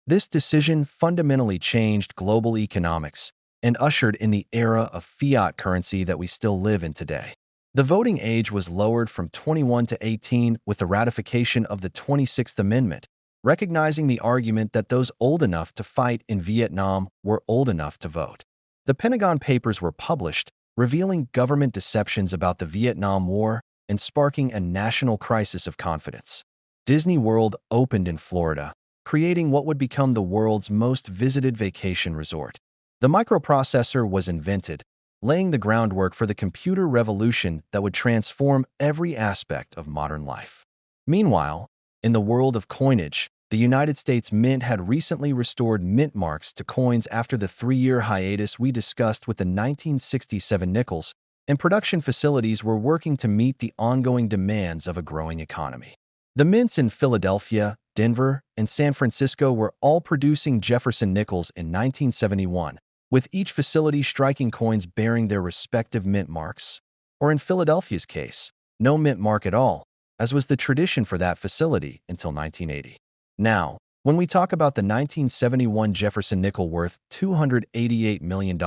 This decision fundamentally changed global economics and ushered in the era of fiat currency that we still live in today. The voting age was lowered from 21 to 18 with the ratification of the 26th Amendment, recognizing the argument that those old enough to fight in Vietnam were old enough to vote. The Pentagon Papers were published, revealing government deceptions about the Vietnam War and sparking a national crisis of confidence. Disney World opened in Florida, creating what would become the world's most visited vacation resort. The microprocessor was invented, laying the groundwork for the computer revolution that would transform every aspect of modern life. Meanwhile, in the world of coinage, the United States Mint had recently restored mint marks to coins after the 3-year hiatus we discussed with the 1967 nickels, and production facilities were working to meet the ongoing demands of a growing economy. The mints in Philadelphia, Denver, and San Francisco were all producing Jefferson nickels in 1971, with each facility striking coins bearing their respective mint marks. Or in Philadelphia's case, no mint mark at all, as was the tradition for that facility until 1980. Now, when we talk about the 1971 Jefferson nickel worth $288 million,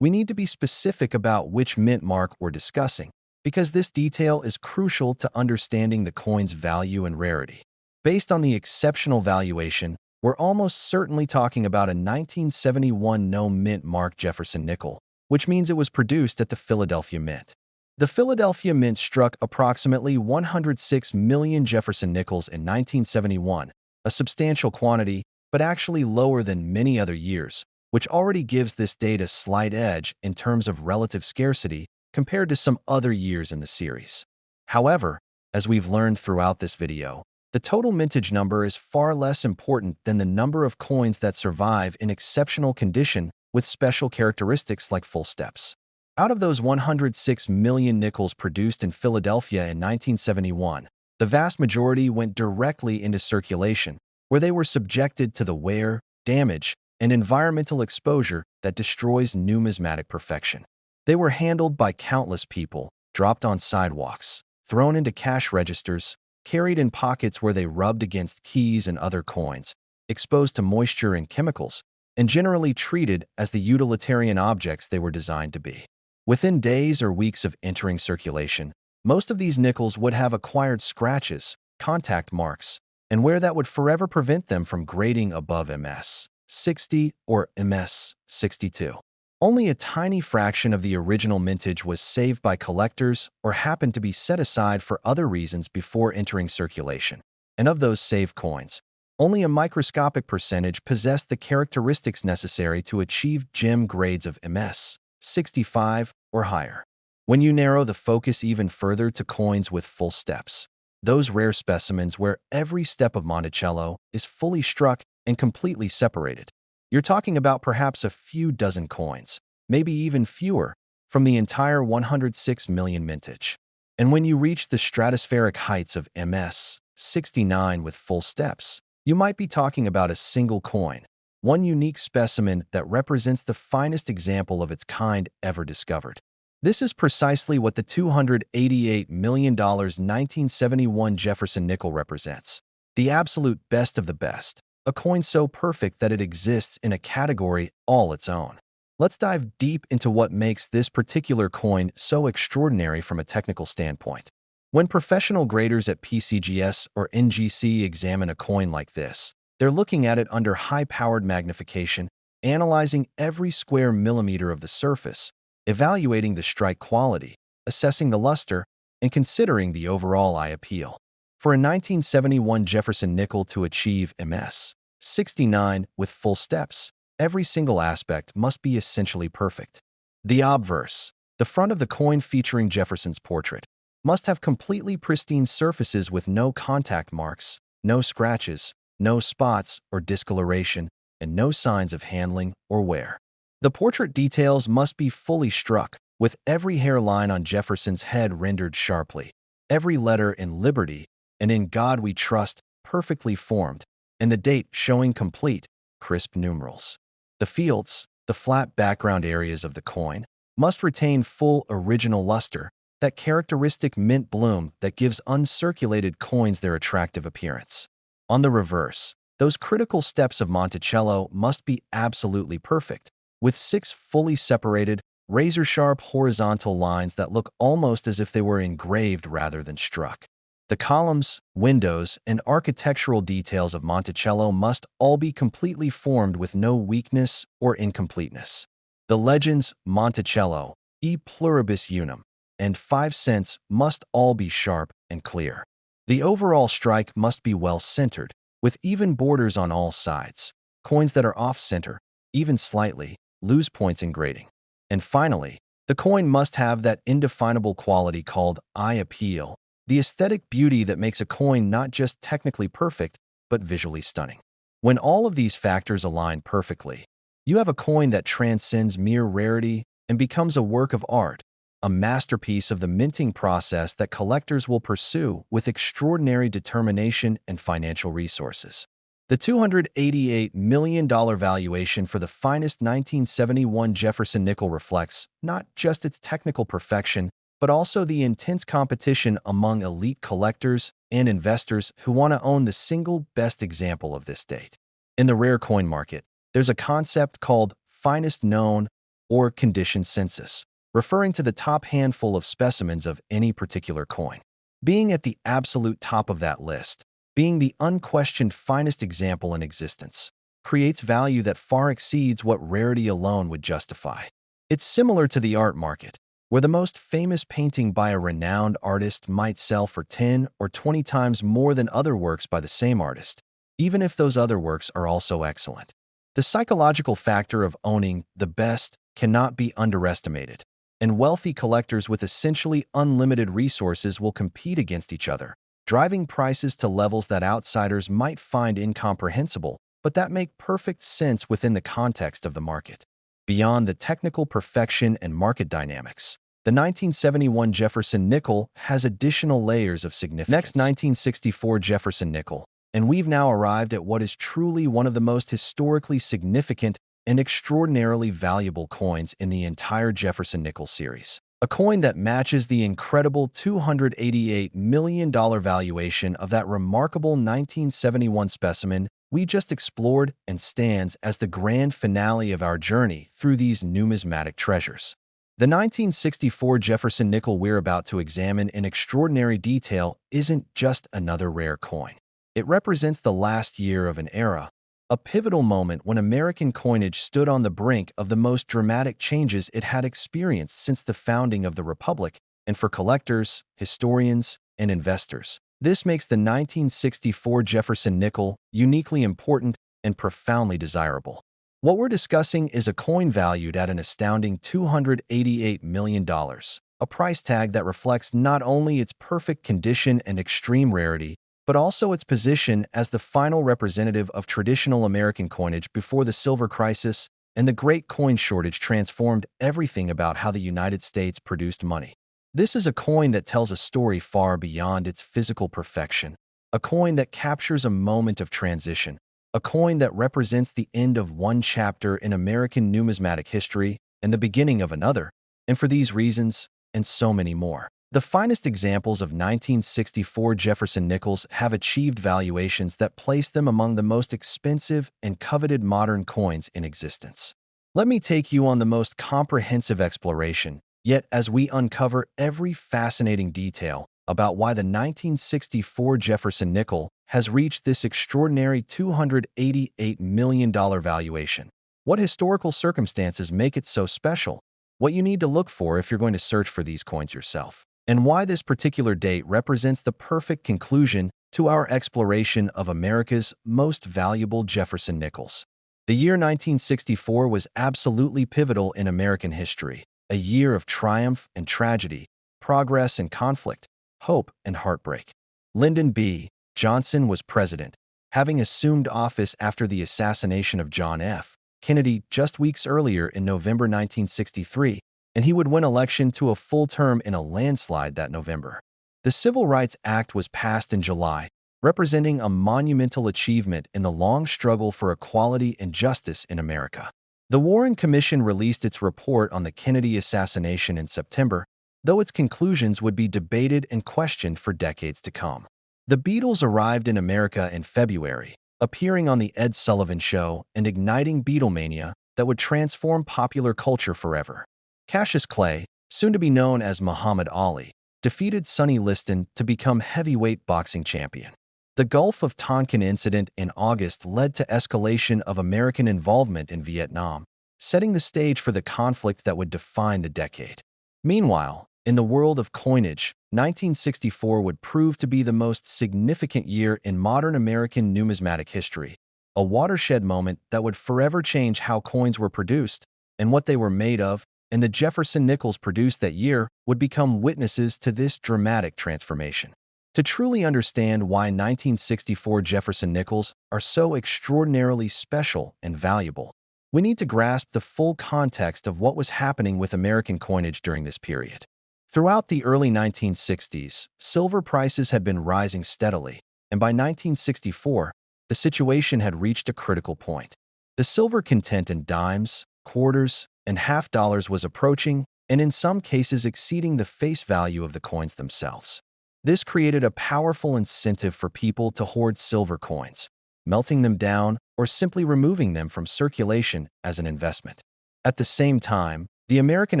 we need to be specific about which mint mark we're discussing, because this detail is crucial to understanding the coin's value and rarity. Based on the exceptional valuation, we're almost certainly talking about a 1971 no mint mark Jefferson nickel, which means it was produced at the Philadelphia Mint. The Philadelphia Mint struck approximately 106 million Jefferson nickels in 1971, a substantial quantity, but actually lower than many other years, which already gives this date a slight edge in terms of relative scarcity compared to some other years in the series. However, as we've learned throughout this video, the total mintage number is far less important than the number of coins that survive in exceptional condition with special characteristics like full steps. Out of those 106 million nickels produced in Philadelphia in 1971, the vast majority went directly into circulation, where they were subjected to the wear, damage, and environmental exposure that destroys numismatic perfection. They were handled by countless people, dropped on sidewalks, thrown into cash registers, carried in pockets where they rubbed against keys and other coins, exposed to moisture and chemicals, and generally treated as the utilitarian objects they were designed to be. Within days or weeks of entering circulation, most of these nickels would have acquired scratches, contact marks, and wear that would forever prevent them from grading above MS 60 or MS 62. Only a tiny fraction of the original mintage was saved by collectors or happened to be set aside for other reasons before entering circulation. And of those saved coins, only a microscopic percentage possessed the characteristics necessary to achieve gem grades of MS 65 or higher. When you narrow the focus even further to coins with full steps, those rare specimens where every step of Monticello is fully struck and completely separated, you're talking about perhaps a few dozen coins, maybe even fewer, from the entire 106 million mintage. And when you reach the stratospheric heights of MS 69 with full steps, you might be talking about a single coin, one unique specimen that represents the finest example of its kind ever discovered. This is precisely what the $288 million 1971 Jefferson nickel represents, the absolute best of the best, a coin so perfect that it exists in a category all its own. Let's dive deep into what makes this particular coin so extraordinary from a technical standpoint. When professional graders at PCGS or NGC examine a coin like this, they're looking at it under high-powered magnification, analyzing every square millimeter of the surface, evaluating the strike quality, assessing the luster, and considering the overall eye appeal. For a 1971 Jefferson nickel to achieve MS 69 with full steps, every single aspect must be essentially perfect. The obverse, the front of the coin featuring Jefferson's portrait, must have completely pristine surfaces with no contact marks, no scratches, no spots or discoloration, and no signs of handling or wear. The portrait details must be fully struck, with every hairline on Jefferson's head rendered sharply, every letter in Liberty and In God We Trust perfectly formed, and the date showing complete, crisp numerals. The fields, the flat background areas of the coin, must retain full original luster, that characteristic mint bloom that gives uncirculated coins their attractive appearance. On the reverse, those critical steps of Monticello must be absolutely perfect, with 6 fully separated, razor-sharp horizontal lines that look almost as if they were engraved rather than struck. The columns, windows, and architectural details of Monticello must all be completely formed with no weakness or incompleteness. The legends Monticello, E pluribus unum, and 5 cents must all be sharp and clear. The overall strike must be well-centered, with even borders on all sides. Coins that are off-center, even slightly, lose points in grading. And finally, the coin must have that indefinable quality called eye appeal, the aesthetic beauty that makes a coin not just technically perfect, but visually stunning. When all of these factors align perfectly, you have a coin that transcends mere rarity and becomes a work of art, a masterpiece of the minting process that collectors will pursue with extraordinary determination and financial resources. The $288 million valuation for the finest 1971 Jefferson nickel reflects not just its technical perfection, but also the intense competition among elite collectors and investors who want to own the single best example of this date. In the rare coin market, there's a concept called finest known or condition census, referring to the top handful of specimens of any particular coin. Being at the absolute top of that list, being the unquestioned finest example in existence, creates value that far exceeds what rarity alone would justify. It's similar to the art market, where the most famous painting by a renowned artist might sell for 10 or 20 times more than other works by the same artist, even if those other works are also excellent. The psychological factor of owning the best cannot be underestimated, and wealthy collectors with essentially unlimited resources will compete against each other, driving prices to levels that outsiders might find incomprehensible, but that make perfect sense within the context of the market. Beyond the technical perfection and market dynamics, the 1971 Jefferson nickel has additional layers of significance. Next, 1964 Jefferson nickel, and we've now arrived at what is truly one of the most historically significant and extraordinarily valuable coins in the entire Jefferson nickel series. A coin that matches the incredible $288 million valuation of that remarkable 1971 specimen we just explored and stands as the grand finale of our journey through these numismatic treasures. The 1964 Jefferson nickel we're about to examine in extraordinary detail isn't just another rare coin. It represents the last year of an era, a pivotal moment when American coinage stood on the brink of the most dramatic changes it had experienced since the founding of the Republic, and for collectors, historians, and investors, this makes the 1964 Jefferson nickel uniquely important and profoundly desirable. What we're discussing is a coin valued at an astounding $288 million, a price tag that reflects not only its perfect condition and extreme rarity, but also its position as the final representative of traditional American coinage before the silver crisis and the great coin shortage transformed everything about how the United States produced money. This is a coin that tells a story far beyond its physical perfection, a coin that captures a moment of transition, a coin that represents the end of one chapter in American numismatic history and the beginning of another, and for these reasons, and so many more. The finest examples of 1964 Jefferson nickels have achieved valuations that place them among the most expensive and coveted modern coins in existence. Let me take you on the most comprehensive exploration, yet as we uncover every fascinating detail about why the 1964 Jefferson nickel has reached this extraordinary $288 million valuation. What historical circumstances make it so special? What you need to look for if you're going to search for these coins yourself, and why this particular date represents the perfect conclusion to our exploration of America's most valuable Jefferson nickels. The year 1964 was absolutely pivotal in American history, a year of triumph and tragedy, progress and conflict, hope and heartbreak. Lyndon B. Johnson was president, having assumed office after the assassination of John F. Kennedy just weeks earlier in November 1963, and he would win election to a full term in a landslide that November. The Civil Rights Act was passed in July, representing a monumental achievement in the long struggle for equality and justice in America. The Warren Commission released its report on the Kennedy assassination in September, though its conclusions would be debated and questioned for decades to come. The Beatles arrived in America in February, appearing on The Ed Sullivan Show and igniting Beatlemania that would transform popular culture forever. Cassius Clay, soon to be known as Muhammad Ali, defeated Sonny Liston to become heavyweight boxing champion. The Gulf of Tonkin incident in August led to escalation of American involvement in Vietnam, setting the stage for the conflict that would define the decade. Meanwhile, in the world of coinage, 1964 would prove to be the most significant year in modern American numismatic history, a watershed moment that would forever change how coins were produced and what they were made of, and the Jefferson nickels produced that year would become witnesses to this dramatic transformation. To truly understand why 1964 Jefferson nickels are so extraordinarily special and valuable, we need to grasp the full context of what was happening with American coinage during this period. Throughout the early 1960s, silver prices had been rising steadily, and by 1964, the situation had reached a critical point. The silver content in dimes, quarters, and half dollars was approaching, and in some cases exceeding the face value of the coins themselves. This created a powerful incentive for people to hoard silver coins, melting them down or simply removing them from circulation as an investment. At the same time, the American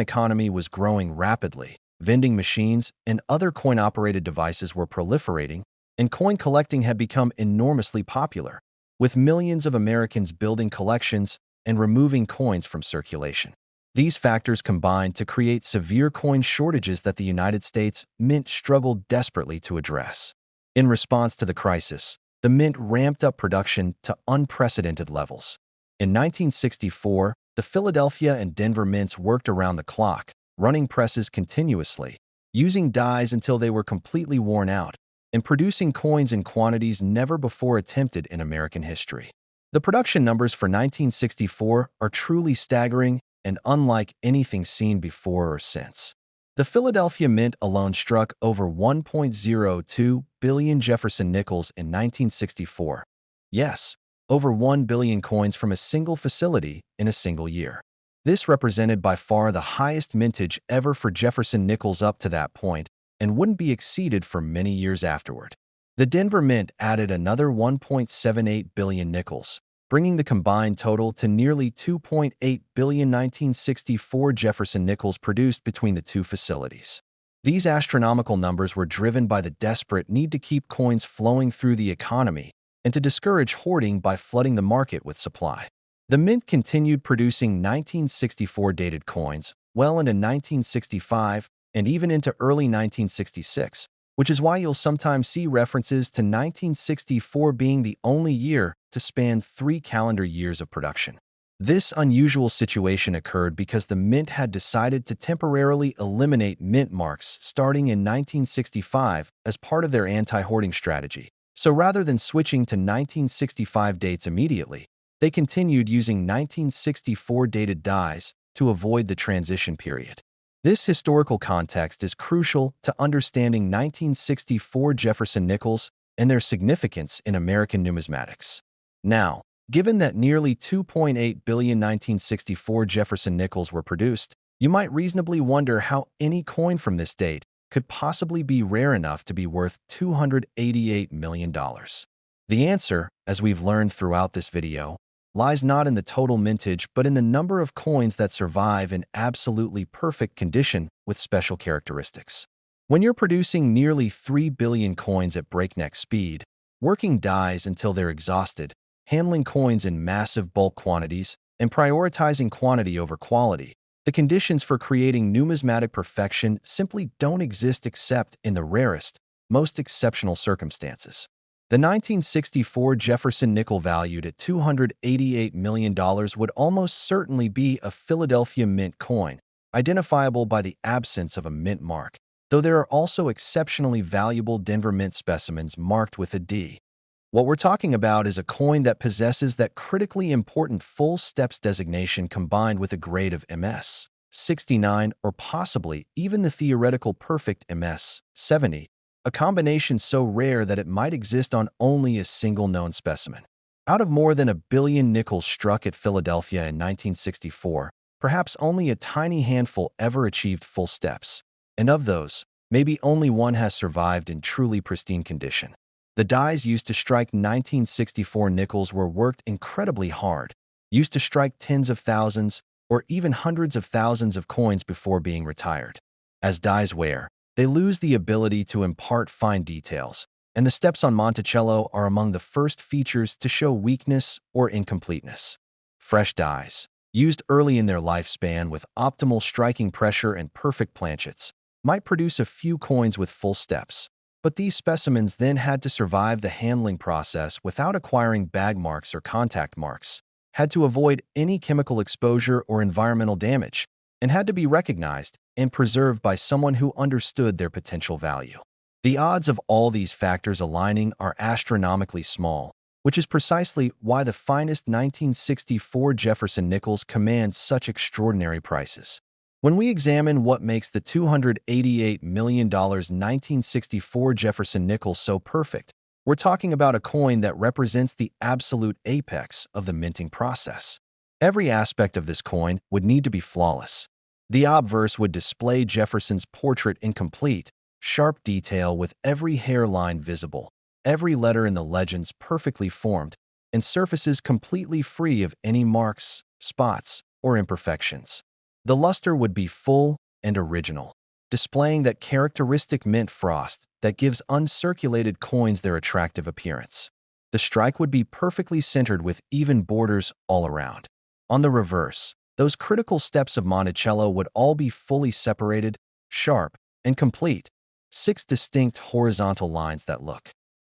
economy was growing rapidly. Vending machines and other coin-operated devices were proliferating, and coin collecting had become enormously popular, with millions of Americans building collections and removing coins from circulation. These factors combined to create severe coin shortages that the United States Mint struggled desperately to address. In response to the crisis, the Mint ramped up production to unprecedented levels. In 1964, the Philadelphia and Denver mints worked around the clock, running presses continuously, using dies until they were completely worn out, and producing coins in quantities never before attempted in American history. The production numbers for 1964 are truly staggering and unlike anything seen before or since. The Philadelphia Mint alone struck over 1.02 billion Jefferson nickels in 1964. Yes, over 1 billion coins from a single facility in a single year. This represented by far the highest mintage ever for Jefferson nickels up to that point and wouldn't be exceeded for many years afterward. The Denver Mint added another 1.78 billion nickels, bringing the combined total to nearly 2.8 billion 1964 Jefferson nickels produced between the two facilities. These astronomical numbers were driven by the desperate need to keep coins flowing through the economy and to discourage hoarding by flooding the market with supply. The Mint continued producing 1964 dated coins well into 1965 and even into early 1966, which is why you'll sometimes see references to 1964 being the only year to span 3 calendar years of production. This unusual situation occurred because the Mint had decided to temporarily eliminate mint marks starting in 1965 as part of their anti-hoarding strategy. So rather than switching to 1965 dates immediately, they continued using 1964 dated dies to avoid the transition period. This historical context is crucial to understanding 1964 Jefferson nickels and their significance in American numismatics. Now, given that nearly 2.8 billion 1964 Jefferson nickels were produced, you might reasonably wonder how any coin from this date could possibly be rare enough to be worth $288 million. The answer, as we've learned throughout this video, lies not in the total mintage but in the number of coins that survive in absolutely perfect condition with special characteristics. When you're producing nearly 3 billion coins at breakneck speed, working dies until they're exhausted, handling coins in massive bulk quantities, and prioritizing quantity over quality, the conditions for creating numismatic perfection simply don't exist except in the rarest, most exceptional circumstances. The 1964 Jefferson nickel valued at $288 million would almost certainly be a Philadelphia Mint coin, identifiable by the absence of a mint mark, though there are also exceptionally valuable Denver Mint specimens marked with a D. What we're talking about is a coin that possesses that critically important full steps designation combined with a grade of MS 69 or possibly even the theoretical perfect MS 70. A combination so rare that it might exist on only a single known specimen. Out of more than 1 billion nickels struck at Philadelphia in 1964, perhaps only a tiny handful ever achieved full steps. And of those, maybe only one has survived in truly pristine condition. The dies used to strike 1964 nickels were worked incredibly hard, used to strike tens of thousands or even hundreds of thousands of coins before being retired. As dies wear, they lose the ability to impart fine details, and the steps on Monticello are among the first features to show weakness or incompleteness. Fresh dies, used early in their lifespan with optimal striking pressure and perfect planchets, might produce a few coins with full steps, but these specimens then had to survive the handling process without acquiring bag marks or contact marks, had to avoid any chemical exposure or environmental damage, and had to be recognized and preserved by someone who understood their potential value. The odds of all these factors aligning are astronomically small, which is precisely why the finest 1964 Jefferson nickels command such extraordinary prices. When we examine what makes the $288 million 1964 Jefferson nickel so perfect, we're talking about a coin that represents the absolute apex of the minting process. Every aspect of this coin would need to be flawless. The obverse would display Jefferson's portrait in complete, sharp detail with every hairline visible, every letter in the legends perfectly formed, and surfaces completely free of any marks, spots, or imperfections. The luster would be full and original, displaying that characteristic mint frost that gives uncirculated coins their attractive appearance. The strike would be perfectly centered with even borders all around. On the reverse, those critical steps of Monticello would all be fully separated, sharp, and complete, 6 distinct horizontal lines that look